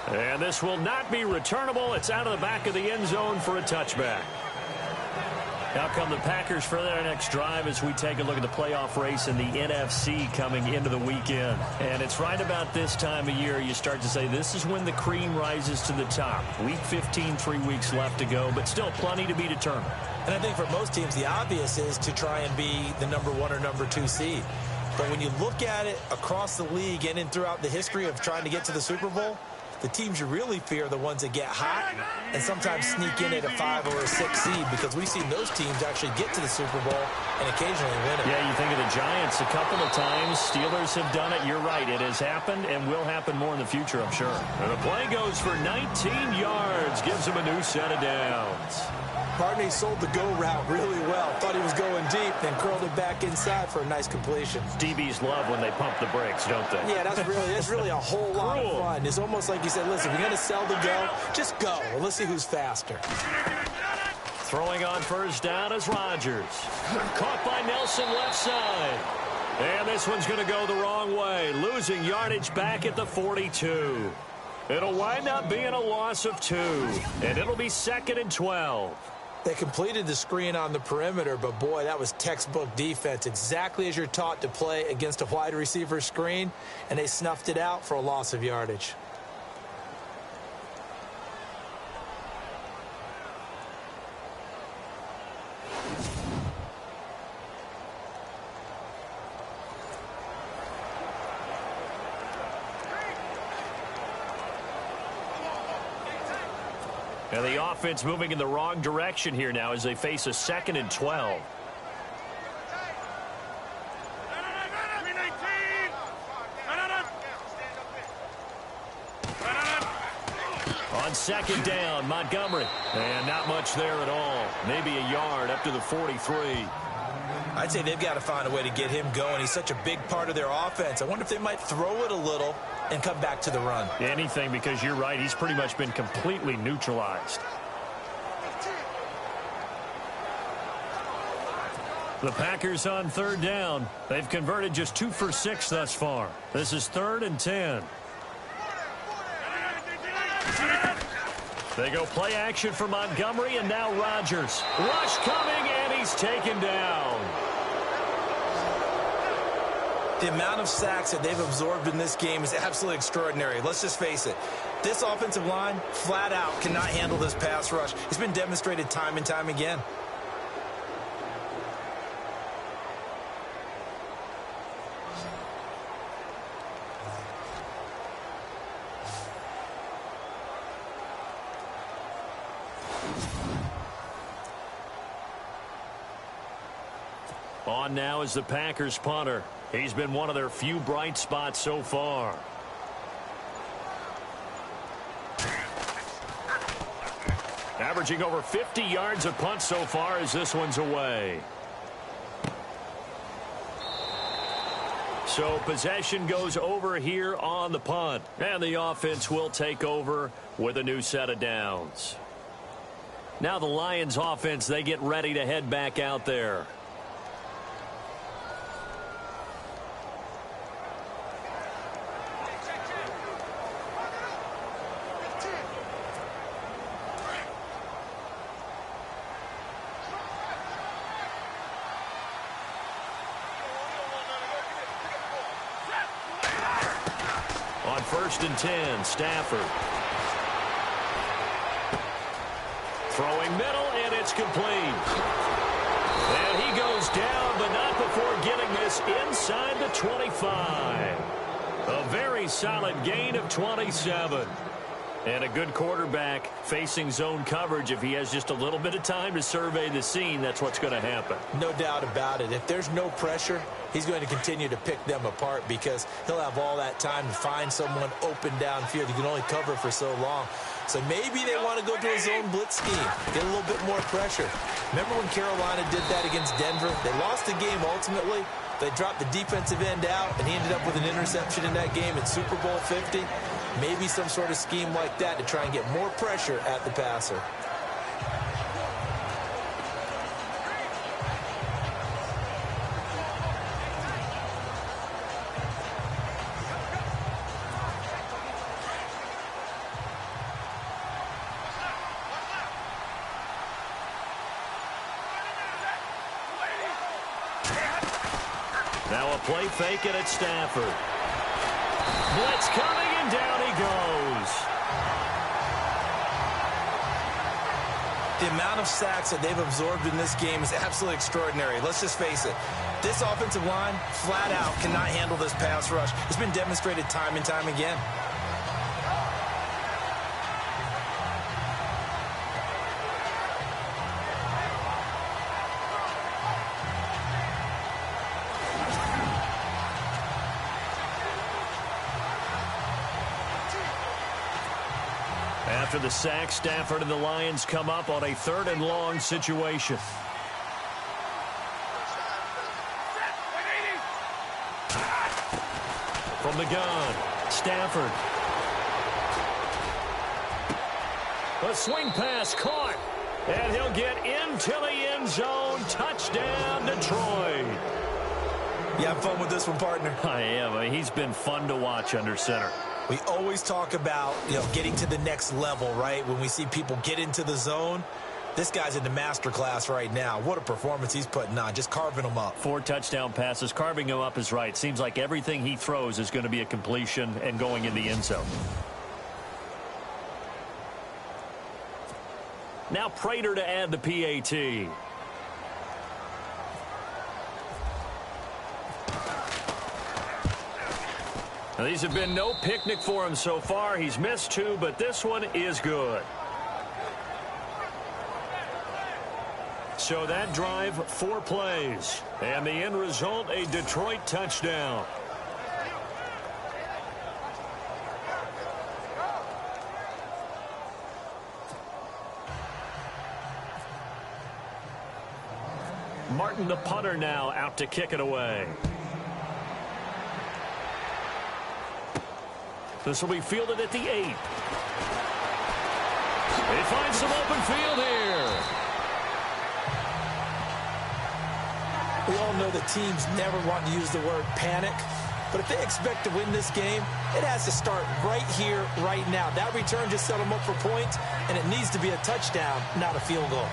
And this will not be returnable. It's out of the back of the end zone for a touchback. Out come the Packers for their next drive as we take a look at the playoff race in the NFC coming into the weekend. And it's right about this time of year you start to say this is when the cream rises to the top. Week 15, 3 weeks left to go, but still plenty to be determined. And I think for most teams, the obvious is to try and be the number 1 or number 2 seed. But when you look at it across the league and throughout the history of trying to get to the Super Bowl, the teams you really fear are the ones that get hot and sometimes sneak in at a 5 or a 6 seed, because we've seen those teams actually get to the Super Bowl and occasionally win it. Yeah, you think of the Giants a couple of times. Steelers have done it. You're right. It has happened and will happen more in the future, I'm sure. And the play goes for 19 yards. Gives him a new set of downs. Barney sold the go route really well. Thought he was going deep, then curled it back inside for a nice completion. DBs love when they pump the brakes, don't they? Yeah, that's really a whole lot of fun. It's almost like you said, listen, if you're going to sell the go, just go. Well, let's see who's faster. Throwing on 1st down is Rodgers. Caught by Nelson left side. And this one's going to go the wrong way. Losing yardage back at the 42. It'll wind up being a loss of 2. And it'll be 2nd and 12. They completed the screen on the perimeter, but boy, that was textbook defense. Exactly as you're taught to play against a wide receiver screen, and they snuffed it out for a loss of yardage. And the offense moving in the wrong direction here now as they face a 2nd and 12. On 2nd down, Montgomery. And not much there at all. Maybe a yard up to the 43. I'd say they've got to find a way to get him going. He's such a big part of their offense. I wonder if they might throw it a little and come back to the run. Anything, because you're right. He's pretty much been completely neutralized. The Packers on 3rd down. They've converted just 2 for 6 thus far. This is 3rd and 10. They go play action for Montgomery, and now Rodgers. Rush coming, and he's taken down. The amount of sacks that they've absorbed in this game is absolutely extraordinary. Let's just face it. This offensive line, flat out, cannot handle this pass rush. It's been demonstrated time and time again. On now is the Packers punter. He's been one of their few bright spots so far. Averaging over 50 yards a punt so far as this one's away. So possession goes over here on the punt. And the offense will take over with a new set of downs. Now the Lions offense, they get ready to head back out there. 1st and 10. Stafford. Throwing middle, and it's complete. And he goes down, but not before getting this inside the 25. A very solid gain of 27. And a good quarterback facing zone coverage. If he has just a little bit of time to survey the scene, that's what's going to happen. No doubt about it. If there's no pressure, he's going to continue to pick them apart because he'll have all that time to find someone open downfield. You can only cover for so long. So maybe they want to go to a zone blitz scheme, get a little bit more pressure. Remember when Carolina did that against Denver? They lost the game ultimately. They dropped the defensive end out, and he ended up with an interception in that game in Super Bowl 50. Maybe some sort of scheme like that to try and get more pressure at the passer. Now a play fake it at Stafford. Blitz coming, and down he goes. The amount of sacks that they've absorbed in this game is absolutely extraordinary. Let's just face it. This offensive line, flat out, cannot handle this pass rush. It's been demonstrated time and time again. After the sack, Stafford and the Lions come up on a 3rd and long situation. From the gun, Stafford. A swing pass caught. And he'll get into the end zone. Touchdown, Detroit. You have fun with this one, partner? I am. I mean, he's been fun to watch under center. We always talk about, getting to the next level, right? When we see people get into the zone, this guy's in the master class right now. What a performance he's putting on, just carving them up. 4 touchdown passes. Carving him up is right. Seems like everything he throws is going to be a completion and going in the end zone. Now Prater to add the PAT. Now, these have been no picnic for him so far. He's missed 2, but this one is good. So that drive, 4 plays. And the end result, a Detroit touchdown. Martin, the punter, now out to kick it away. This will be fielded at the 8. They find some open field here. We all know the teams never want to use the word panic, but if they expect to win this game, it has to start right here, right now. That return just set them up for points, and it needs to be a touchdown, not a field goal.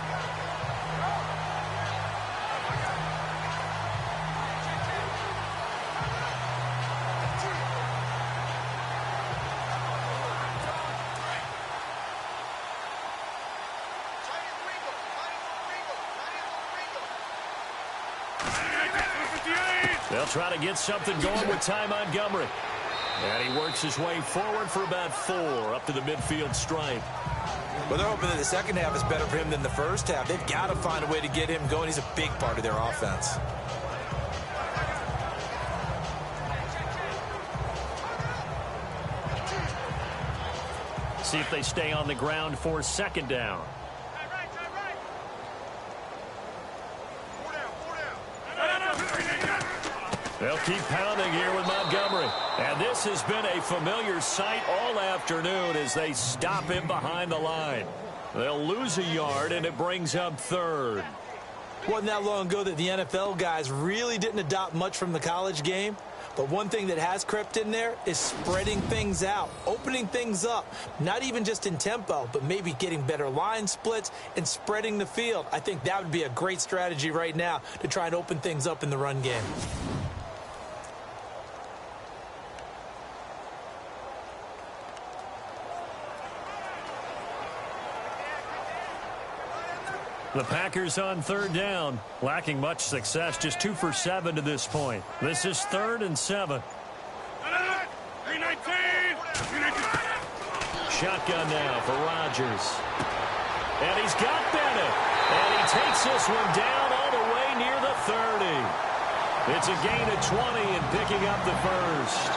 They'll try to get something going with Ty Montgomery. And he works his way forward for about 4 up to the midfield stripe. Well, they're hoping that the second half is better for him than the first half. They've got to find a way to get him going. He's a big part of their offense. See if they stay on the ground for 2nd down. They'll keep pounding here with Montgomery. And this has been a familiar sight all afternoon as they stop him behind the line. They'll lose a yard, and it brings up 3rd. Wasn't that long ago that the NFL guys really didn't adopt much from the college game. But one thing that has crept in there is spreading things out, opening things up, not even just in tempo, but maybe getting better line splits and spreading the field. I think that would be a great strategy right now to try and open things up in the run game. The Packers on third down, lacking much success, just 2 for 7 to this point. This is 3rd and 7. Shotgun now for Rodgers. And he's got Bennett. And he takes this one down all the way near the 30. It's a gain of 20 and picking up the first.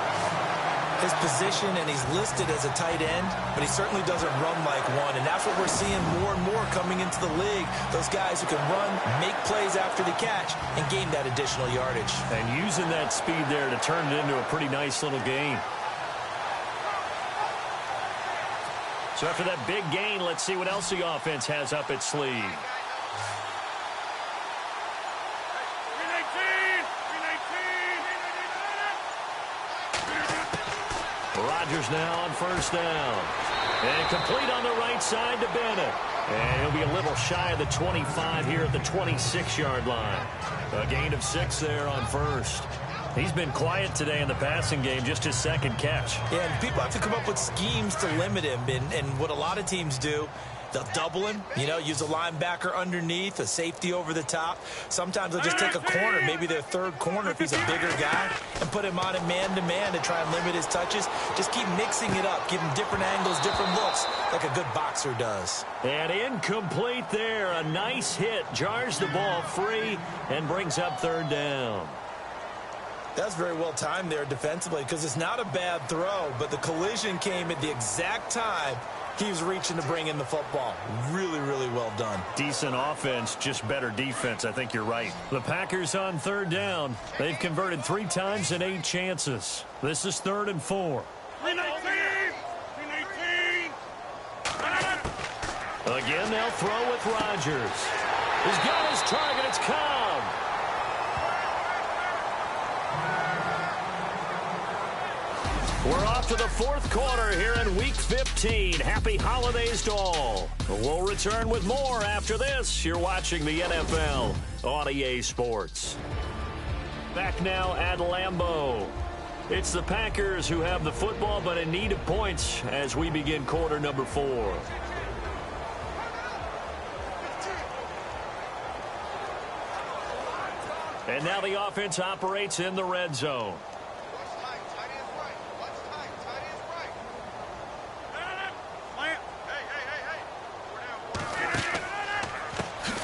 His position, and he's listed as a tight end, but he certainly doesn't run like one, and that's what we're seeing more and more coming into the league. Those guys who can run, make plays after the catch, and gain that additional yardage. And using that speed there to turn it into a pretty nice little gain. So after that big gain, let's see what else the offense has up its sleeve. Rodgers now on first down. And complete on the right side to Bennett. And he'll be a little shy of the 25 here at the 26-yard line. A gain of 6 there on first. He's been quiet today in the passing game, just his second catch. Yeah, and people have to come up with schemes to limit him. And what a lot of teams do, they'll double him, use a linebacker underneath, a safety over the top. Sometimes they'll just take a corner, maybe their third corner if he's a bigger guy, and put him on a man-to-man to try and limit his touches. Just keep mixing it up, give him different angles, different looks, like a good boxer does. And incomplete there. A nice hit. Jars the ball free and brings up third down. That's very well timed there defensively, because it's not a bad throw, but the collision came at the exact time he was reaching to bring in the football. Really, really well done. Decent offense, just better defense. I think you're right. The Packers on third down. They've converted 3 times in 8 chances. This is 3rd and 4. Again, they'll throw with Rodgers. He's got his target. It's Cobb. We're off to the 4th quarter here in Week 15. Happy holidays to all. We'll return with more after this. You're watching the NFL on EA Sports. Back now at Lambeau. It's the Packers who have the football, but in need of points as we begin quarter number 4. And now the offense operates in the red zone.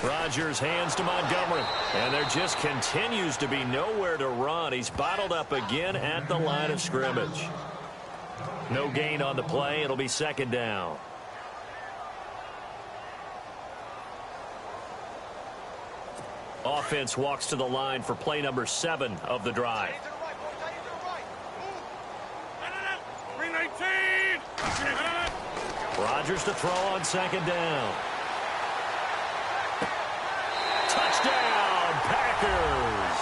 Rodgers hands to Montgomery. And there just continues to be nowhere to run. He's bottled up again at the line of scrimmage. No gain on the play. It'll be 2nd down. Offense walks to the line for play number 7 of the drive. Rodgers to throw on 2nd down. Touchdown, Packers.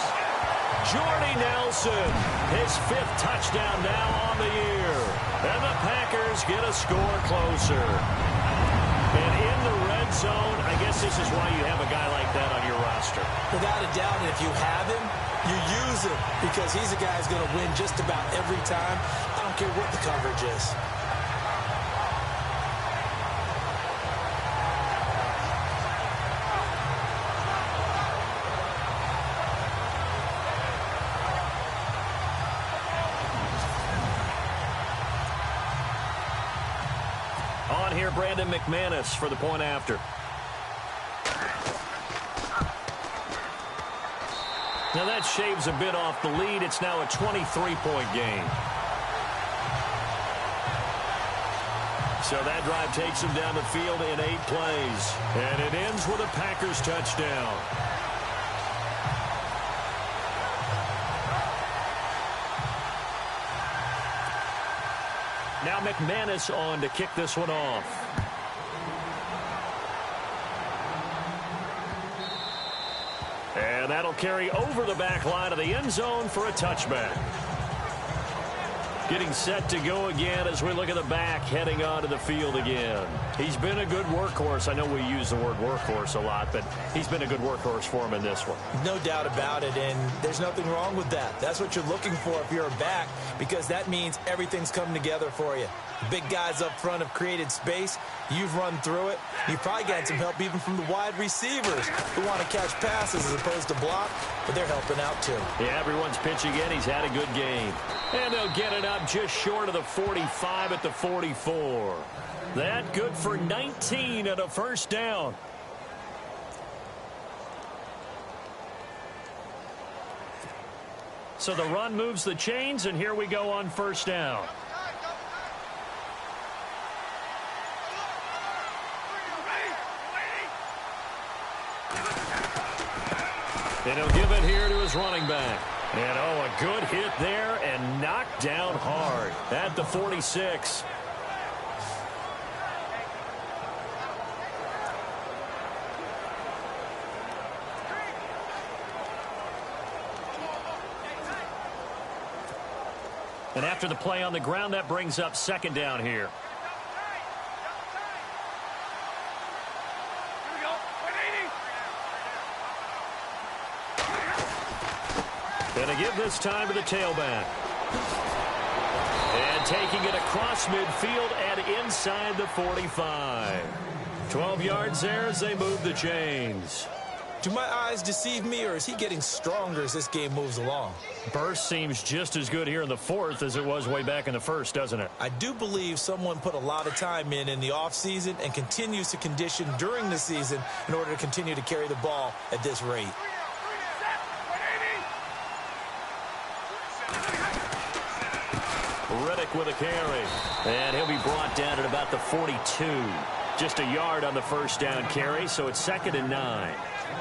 Jordy Nelson, his 5th touchdown now on the year. And the Packers get a score closer. And in the red zone, I guess this is why you have a guy like that on your roster. Without a doubt, and if you have him, you use him, because he's a guy who's going to win just about every time. I don't care what the coverage is. Here, Brandon McManus for the point after. Now that shaves a bit off the lead. It's now a 23-point game. So that drive takes him down the field in 8 plays. And it ends with a Packers touchdown. Now McManus on to kick this one off. And that'll carry over the back line of the end zone for a touchback. Getting set to go again as we look at the back heading onto the field again. He's been a good workhorse. I know we use the word workhorse a lot, but he's been a good workhorse for him in this one. No doubt about it, and there's nothing wrong with that. That's what you're looking for if you're a back, because that means everything's coming together for you. The big guys up front have created space. You've run through it. You've probably gotten some help even from the wide receivers who want to catch passes as opposed to block, but they're helping out too. Yeah, everyone's pitching in. He's had a good game. And they'll get it up just short of the 45 at the 44. That good for 19 and a first down. So the run moves the chains, and here we go on first down. And he'll give it here to his running back. And, oh, a good hit there and knocked down hard at the 46. And after the play on the ground, that brings up second down here. And to give this time to the tailback. And taking it across midfield and inside the 45. 12 yards there as they move the chains. Do my eyes deceive me, or is he getting stronger as this game moves along? Burst seems just as good here in the fourth as it was way back in the first, doesn't it? I do believe someone put a lot of time in the offseason and continues to condition during the season in order to continue to carry the ball at this rate. Reddick with a carry. And he'll be brought down at about the 42. Just a yard on the first down carry, so it's 2nd and 9.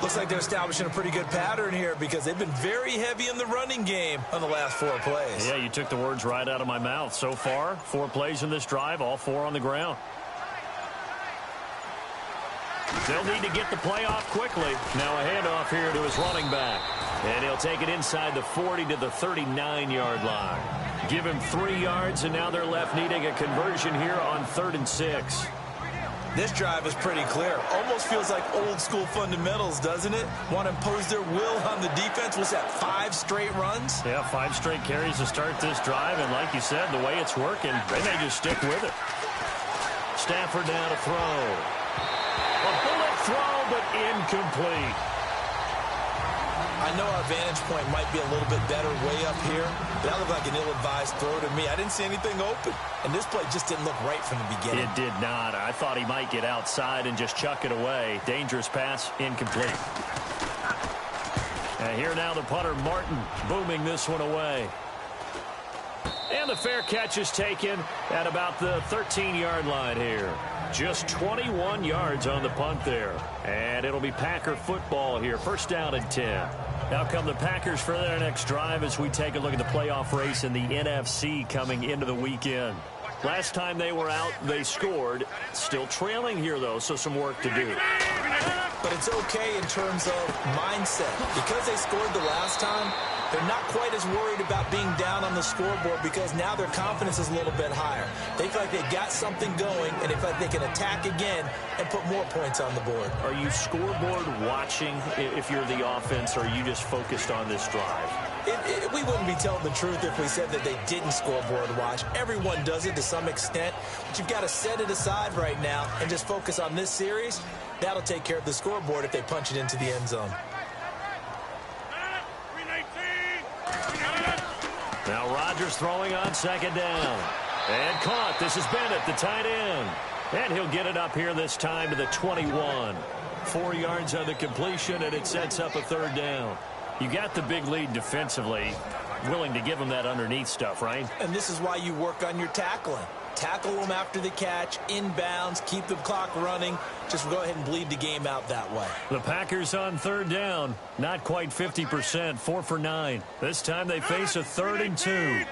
Looks like they're establishing a pretty good pattern here because they've been very heavy in the running game on the last 4 plays. Yeah, you took the words right out of my mouth. So far, 4 plays in this drive, all 4 on the ground. They'll need to get the play off quickly. Now a handoff here to his running back. And he'll take it inside the 40 to the 39-yard line. Give him 3 yards, and now they're left needing a conversion here on 3rd and 6. This drive is pretty clear. Almost feels like old school fundamentals, doesn't it? Want to impose their will on the defense. Was that 5 straight runs? Yeah, 5 straight carries to start this drive, and like you said, the way it's working, they may just stick with it. Stafford now to throw. A bullet throw, but incomplete. I know our vantage point might be a little bit better way up here, but that looked like an ill-advised throw to me. I didn't see anything open, and this play just didn't look right from the beginning. It did not. I thought he might get outside and just chuck it away. Dangerous pass, incomplete. And here now the punter, Martin, booming this one away. And the fair catch is taken at about the 13-yard line here. Just 21 yards on the punt there. And it'll be Packer football here. First down and 10. Now come the Packers for their next drive as we take a look at the playoff race in the NFC coming into the weekend. Last time they were out, they scored. Still trailing here, though, so some work to do. But it's okay in terms of mindset. Because they scored the last time, they're not quite as worried about being down on the scoreboard because now their confidence is a little bit higher. They feel like they've got something going, and they feel like they can attack again and put more points on the board. Are you scoreboard watching if you're the offense, or are you just focused on this drive? We wouldn't be telling the truth if we said that they didn't scoreboard watch. Everyone does it to some extent, but you've got to set it aside right now and just focus on this series. That'll take care of the scoreboard if they punch it into the end zone. Now Rodgers throwing on second down. And caught. This is Bennett, the tight end. And he'll get it up here this time to the 21. 4 yards on the completion, and it sets up a third down. You got the big lead defensively. Willing to give them that underneath stuff, right? And this is why you work on your tackling. Tackle them after the catch, inbounds, keep the clock running. Just go ahead and bleed the game out that way. The Packers on third down. Not quite 50%, 4 for 9. This time they face a 3rd and 2.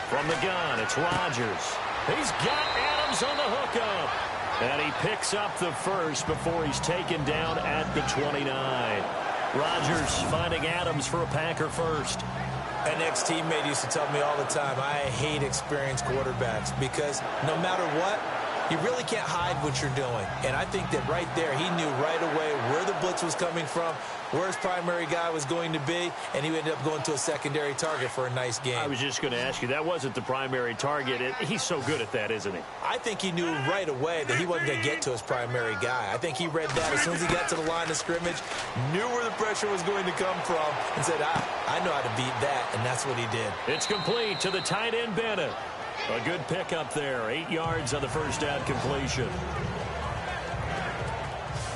From the gun, it's Rodgers. He's got Adams on the hookup. And he picks up the first before he's taken down at the 29. Rodgers finding Adams for a Packer first. An ex-teammate used to tell me all the time, I hate experienced quarterbacks because no matter what, you really can't hide what you're doing. And I think that right there, he knew right away where the blitz was coming from, where his primary guy was going to be, and he ended up going to a secondary target for a nice game. I was just going to ask you, that wasn't the primary target. He's so good at that, isn't he? I think he knew right away that he wasn't going to get to his primary guy. I think he read that as soon as he got to the line of scrimmage, knew where the pressure was going to come from, and said, I know how to beat that, and that's what he did. It's complete to the tight end, Bennett. A good pickup there, 8 yards on the first down completion.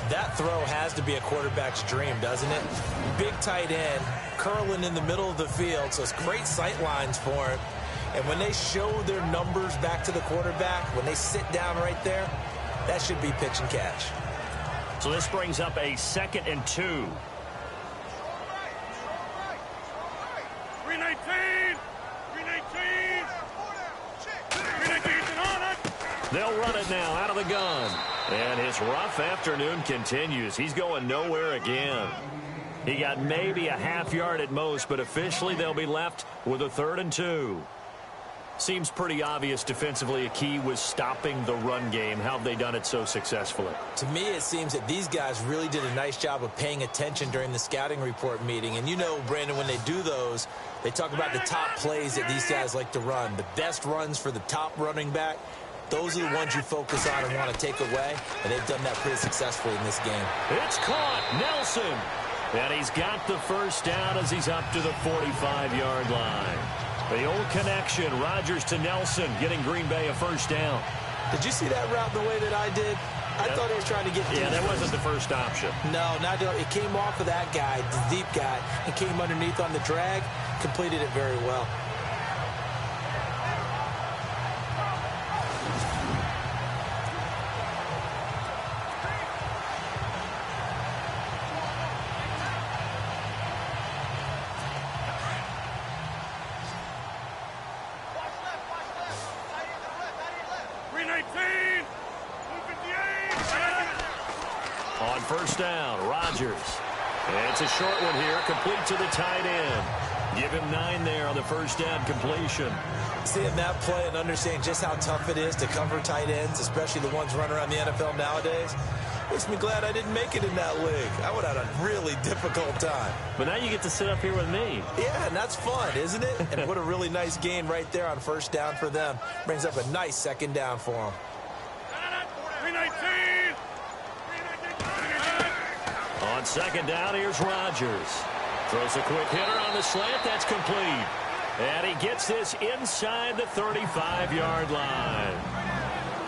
That throw has to be a quarterback's dream, doesn't it? Big tight end, curling in the middle of the field, so it's great sight lines for him. And when they show their numbers back to the quarterback, when they sit down right there, that should be pitch and catch. So this brings up a 2nd and 2. 319! 319! They'll run it now out of the gun. And his rough afternoon continues. He's going nowhere again. He got maybe a half yard at most, but officially they'll be left with a 3rd and 2. Seems pretty obvious defensively a key was stopping the run game. How have they done it so successfully? To me, it seems that these guys really did a nice job of paying attention during the scouting report meeting. And you know, Brandon, when they do those, they talk about the top plays that these guys like to run. The best runs for the top running back. Those are the ones you focus on and want to take away, and they've done that pretty successfully in this game. It's caught. Nelson. And he's got the first down as he's up to the 45-yard line. The old connection, Rodgers to Nelson, getting Green Bay a first down. Did you see that route the way that I did? I thought he was trying to get deep. Yeah, that wasn't the first option. No, not it came off of that guy, the deep guy, and came underneath on the drag, completed it very well. On first down, Rodgers. It's a short one here, complete to the tight end. Give him 9 there on the first down completion. Seeing that play and understanding just how tough it is to cover tight ends, especially the ones running around the NFL nowadays, makes me glad I didn't make it in that league. I would have had a really difficult time. But now you get to sit up here with me. Yeah, and that's fun, isn't it? And what a really nice gain right there on first down for them. Brings up a nice 2nd down for them. 319! On 2nd down, here's Rodgers. Throws a quick hitter on the slant. That's complete. And he gets this inside the 35-yard line.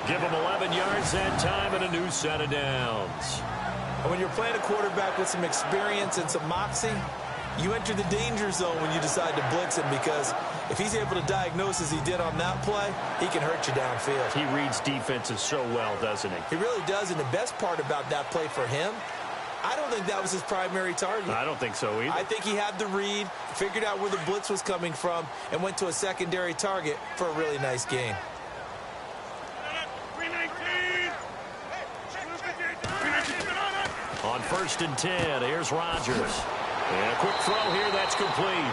Give him 11 yards that time and a new set of downs. And when you're playing a quarterback with some experience and some moxie, you enter the danger zone when you decide to blitz him, because if he's able to diagnose as he did on that play, he can hurt you downfield. He reads defenses so well, doesn't he? He really does, and the best part about that play for him, I don't think that was his primary target. I don't think so either. I think he had the read, figured out where the blitz was coming from, and went to a secondary target for a really nice gain. 319! On 1st and 10, here's Rodgers. And a quick throw here, that's complete.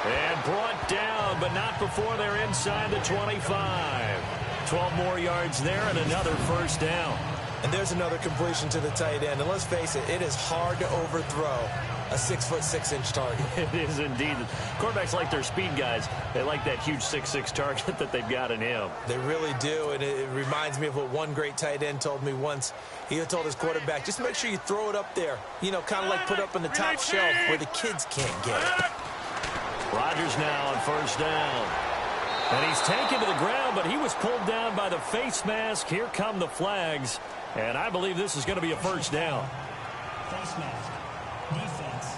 And brought down, but not before they're inside the 25. 12 more yards there and another first down. And there's another completion to the tight end. And let's face it, it is hard to overthrow a 6'6" target. It is indeed. Quarterbacks like their speed guys. They like that huge 6'6" target that they've got in him. They really do, and it reminds me of what one great tight end told me once. He had told his quarterback, just make sure you throw it up there. You know, kind of like put up on the top shelf where the kids can't get it. Rodgers now on first down. And he's taken to the ground, but he was pulled down by the face mask. Here come the flags. And I believe this is going to be a first down. Face mask. Defense.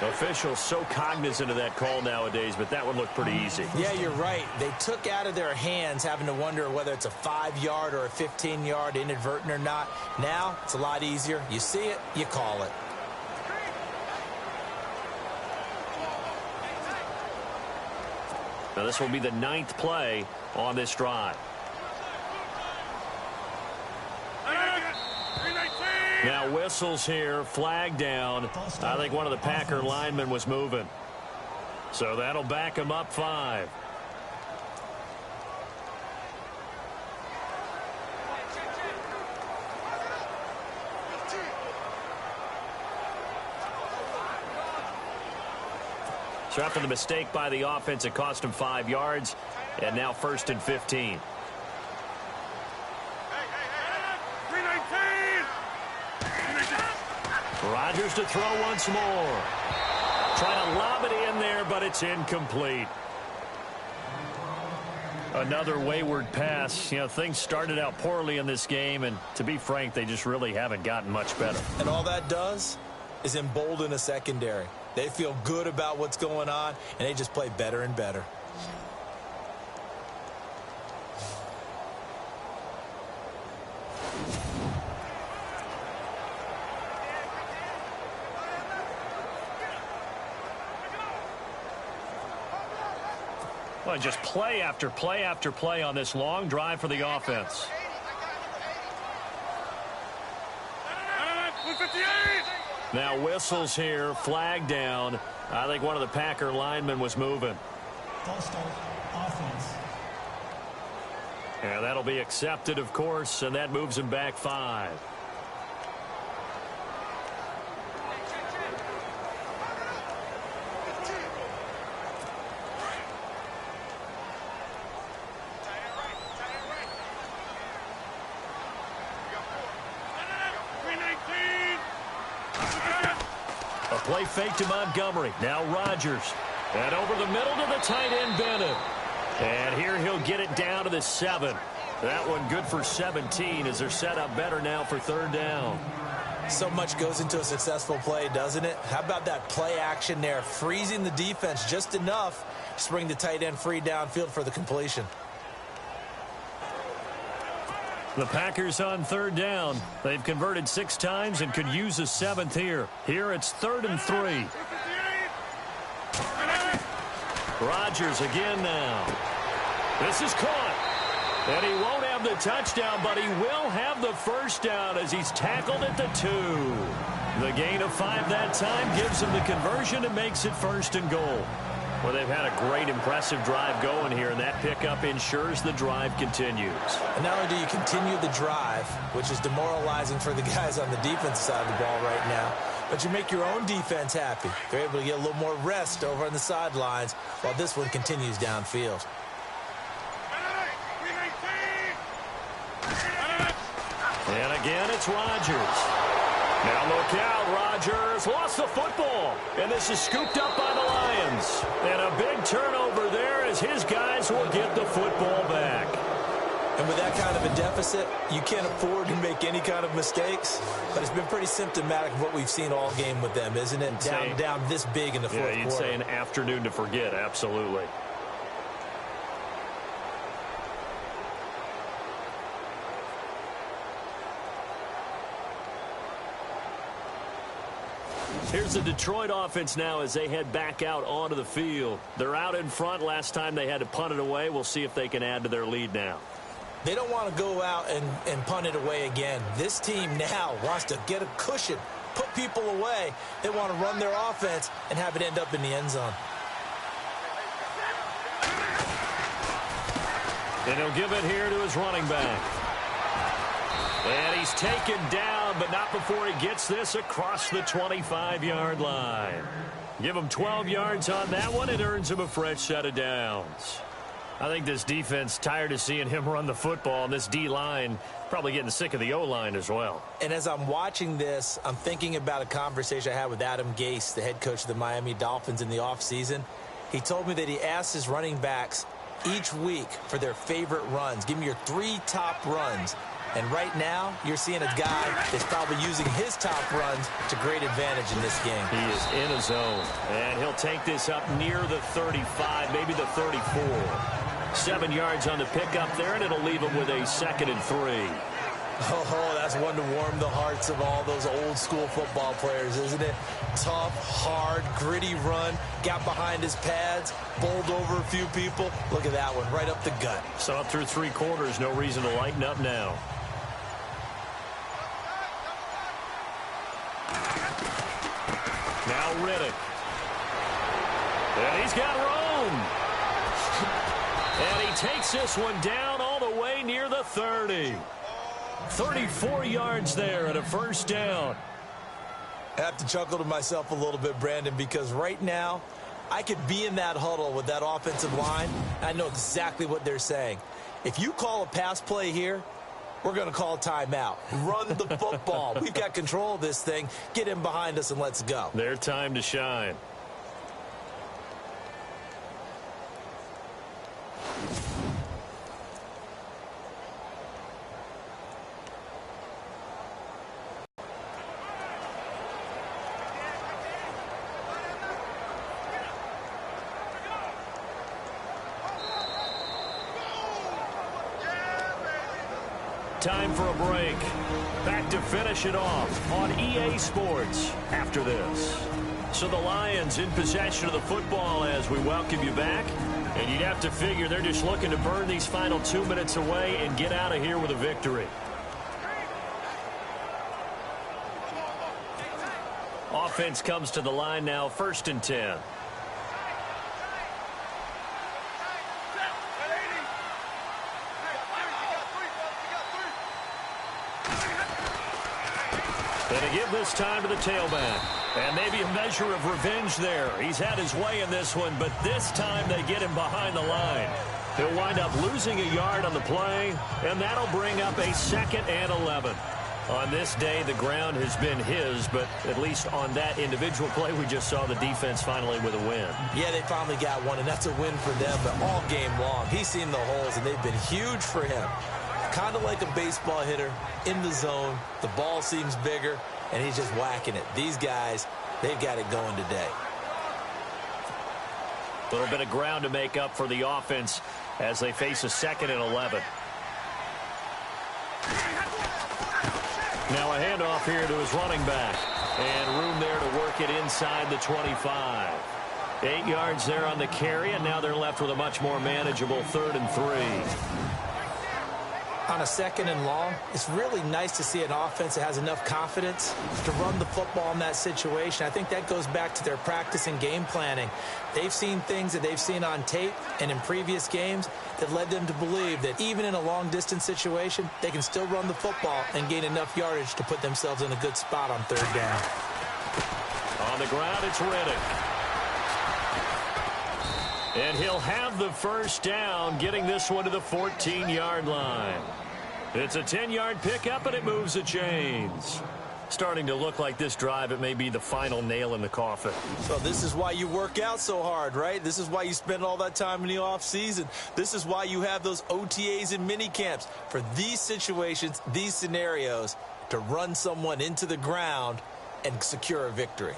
Officials so cognizant of that call nowadays, but that one looked pretty easy. Yeah, you're right. They took out of their hands having to wonder whether it's a 5-yard or a 15-yard, inadvertent or not. Now, it's a lot easier. You see it, you call it. Now, this will be the 9th play on this drive. Now whistles here, flag down. I think one of the Packer linemen was moving. So that'll back him up 5. So after the mistake by the offense, it cost him 5 yards. And now 1st and 15. Rodgers to throw once more. Trying to lob it in there, but it's incomplete. Another wayward pass. You know, things started out poorly in this game, and to be frank, they just really haven't gotten much better. And all that does is embolden a secondary. They feel good about what's going on, and they just play better and better. Well, just play after play after play on this long drive for the offense. Now whistles here, flag down. I think one of the Packer linemen was moving. False start, offense. And that'll be accepted, of course, and that moves him back 5. Play fake to Montgomery. Now Rodgers. And over the middle to the tight end, Bennett. And here he'll get it down to the 7. That one good for 17 as they're set up better now for 3rd down. So much goes into a successful play, doesn't it? How about that play action there? Freezing the defense just enough to bring the tight end free downfield for the completion. The Packers on 3rd down. They've converted 6 times and could use a 7th here. Here it's 3rd and 3. Rodgers again now. This is caught. And he won't have the touchdown, but he will have the 1st down as he's tackled at the 2. The gain of 5 that time gives him the conversion and makes it 1st and goal. Well, they've had a great, impressive drive going here, and that pickup ensures the drive continues. And not only do you continue the drive, which is demoralizing for the guys on the defensive side of the ball right now, but you make your own defense happy. They're able to get a little more rest over on the sidelines while this one continues downfield. And again, it's Rodgers. Now look out, Rodgers lost the football, and this is scooped up by the Lions. And a big turnover there as his guys will get the football back. And with that kind of a deficit, you can't afford to make any kind of mistakes, but it's been pretty symptomatic of what we've seen all game with them, isn't it? Down this big in the fourth quarter. Yeah, you'd say an afternoon to forget, absolutely. Here's the Detroit offense now as they head back out onto the field. They're out in front. Last time they had to punt it away. We'll see if they can add to their lead now. They don't want to go out and punt it away again. This team now wants to get a cushion, put people away. They want to run their offense and have it end up in the end zone. And he'll give it here to his running back. And he's taken down, but not before he gets this across the 25-yard line. Give him 12 yards on that one. It earns him a fresh set of downs. I think this defense tired of seeing him run the football, and this D-line probably getting sick of the O-line as well. And as I'm watching this, I'm thinking about a conversation I had with Adam Gase, the head coach of the Miami Dolphins in the offseason. He told me that he asked his running backs each week for their favorite runs. Give me your 3 top runs. And right now, you're seeing a guy that's probably using his top runs to great advantage in this game. He is in his zone, and he'll take this up near the 35, maybe the 34. 7 yards on the pickup there, and it'll leave him with a 2nd and 3. Oh, that's one to warm the hearts of all those old-school football players, isn't it? Tough, hard, gritty run, got behind his pads, bowled over a few people. Look at that one, right up the gut. So up through 3 quarters, no reason to lighten up now. Now Riddick. And he's got room. And he takes this one down all the way near the 30. 34 yards there and a first down. I have to chuckle to myself a little bit, Brandon, because right now I could be in that huddle with that offensive line. I know exactly what they're saying. If you call a pass play here, we're going to call timeout. Run the football. We've got control of this thing. Get in behind us and let's go. Their time to shine. Time for a break. Back to finish it off on EA Sports after this. So the Lions in possession of the football as we welcome you back. And you'd have to figure they're just looking to burn these final 2 minutes away and get out of here with a victory. Offense comes to the line now, 1st and 10. And to give this time to the tailback. And maybe a measure of revenge there. He's had his way in this one, but this time they get him behind the line. He'll wind up losing a yard on the play, and that'll bring up a 2nd and 11. On this day, the ground has been his, but at least on that individual play, we just saw the defense finally with a win. Yeah, they finally got one, and that's a win for them, but all game long, he's seen the holes, and they've been huge for him. Kind of like a baseball hitter in the zone. The ball seems bigger, and he's just whacking it. These guys, they've got it going today. A little bit of ground to make up for the offense as they face a 2nd and 11. Now a handoff here to his running back. And room there to work it inside the 25. 8 yards there on the carry, and now they're left with a much more manageable 3rd and 3. On a 2nd and long, it's really nice to see an offense that has enough confidence to run the football in that situation. I think that goes back to their practice and game planning. They've seen things that they've seen on tape and in previous games that led them to believe that even in a long-distance situation, they can still run the football and gain enough yardage to put themselves in a good spot on 3rd down. On the ground, it's Riddick. And he'll have the first down, getting this one to the 14-yard line. It's a 10-yard pickup, and it moves the chains. Starting to look like this drive, it may be the final nail in the coffin. So this is why you work out so hard, right? This is why you spend all that time in the offseason. This is why you have those OTAs and mini camps for these situations, these scenarios, to run someone into the ground and secure a victory.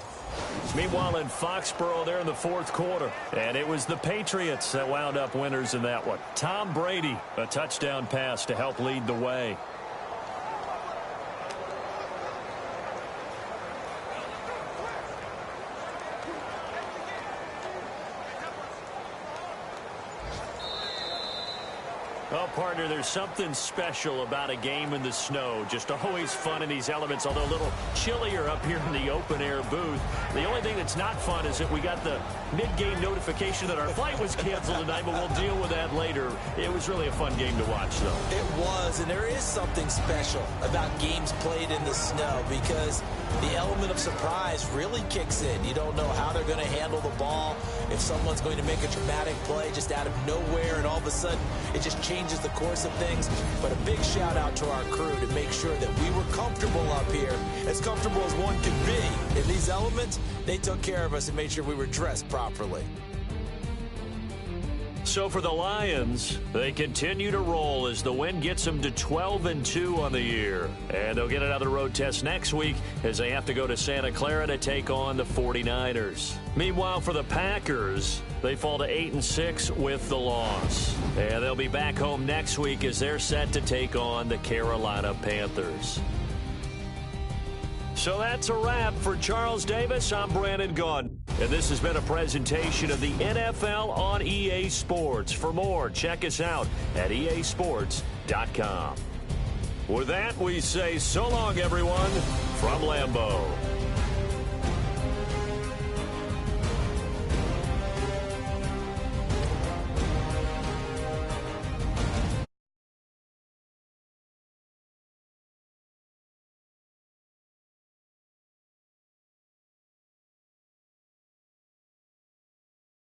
Meanwhile, in Foxborough, there in the 4th quarter, and it was the Patriots that wound up winners in that one. Tom Brady, a touchdown pass to help lead the way. Well, partner, there's something special about a game in the snow. Just always fun in these elements, although a little chillier up here in the open-air booth. The only thing that's not fun is that we got the mid-game notification that our flight was canceled tonight, but we'll deal with that later. It was really a fun game to watch, though. It was, and there is something special about games played in the snow because the element of surprise really kicks in. You don't know how they're going to handle the ball, if someone's going to make a dramatic play just out of nowhere, and all of a sudden it just changes the course of things. But a big shout out to our crew to make sure that we were comfortable up here, as comfortable as one could be. In these elements, they took care of us and made sure we were dressed properly. So for the Lions, they continue to roll as the win gets them to 12-2 on the year. And they'll get another road test next week as they have to go to Santa Clara to take on the 49ers. Meanwhile, for the Packers, they fall to 8-6 with the loss. And they'll be back home next week as they're set to take on the Carolina Panthers. So that's a wrap for Charles Davis. I'm Brandon Gaudin. And this has been a presentation of the NFL on EA Sports. For more, check us out at easports.com. With that, we say so long, everyone, from Lambeau.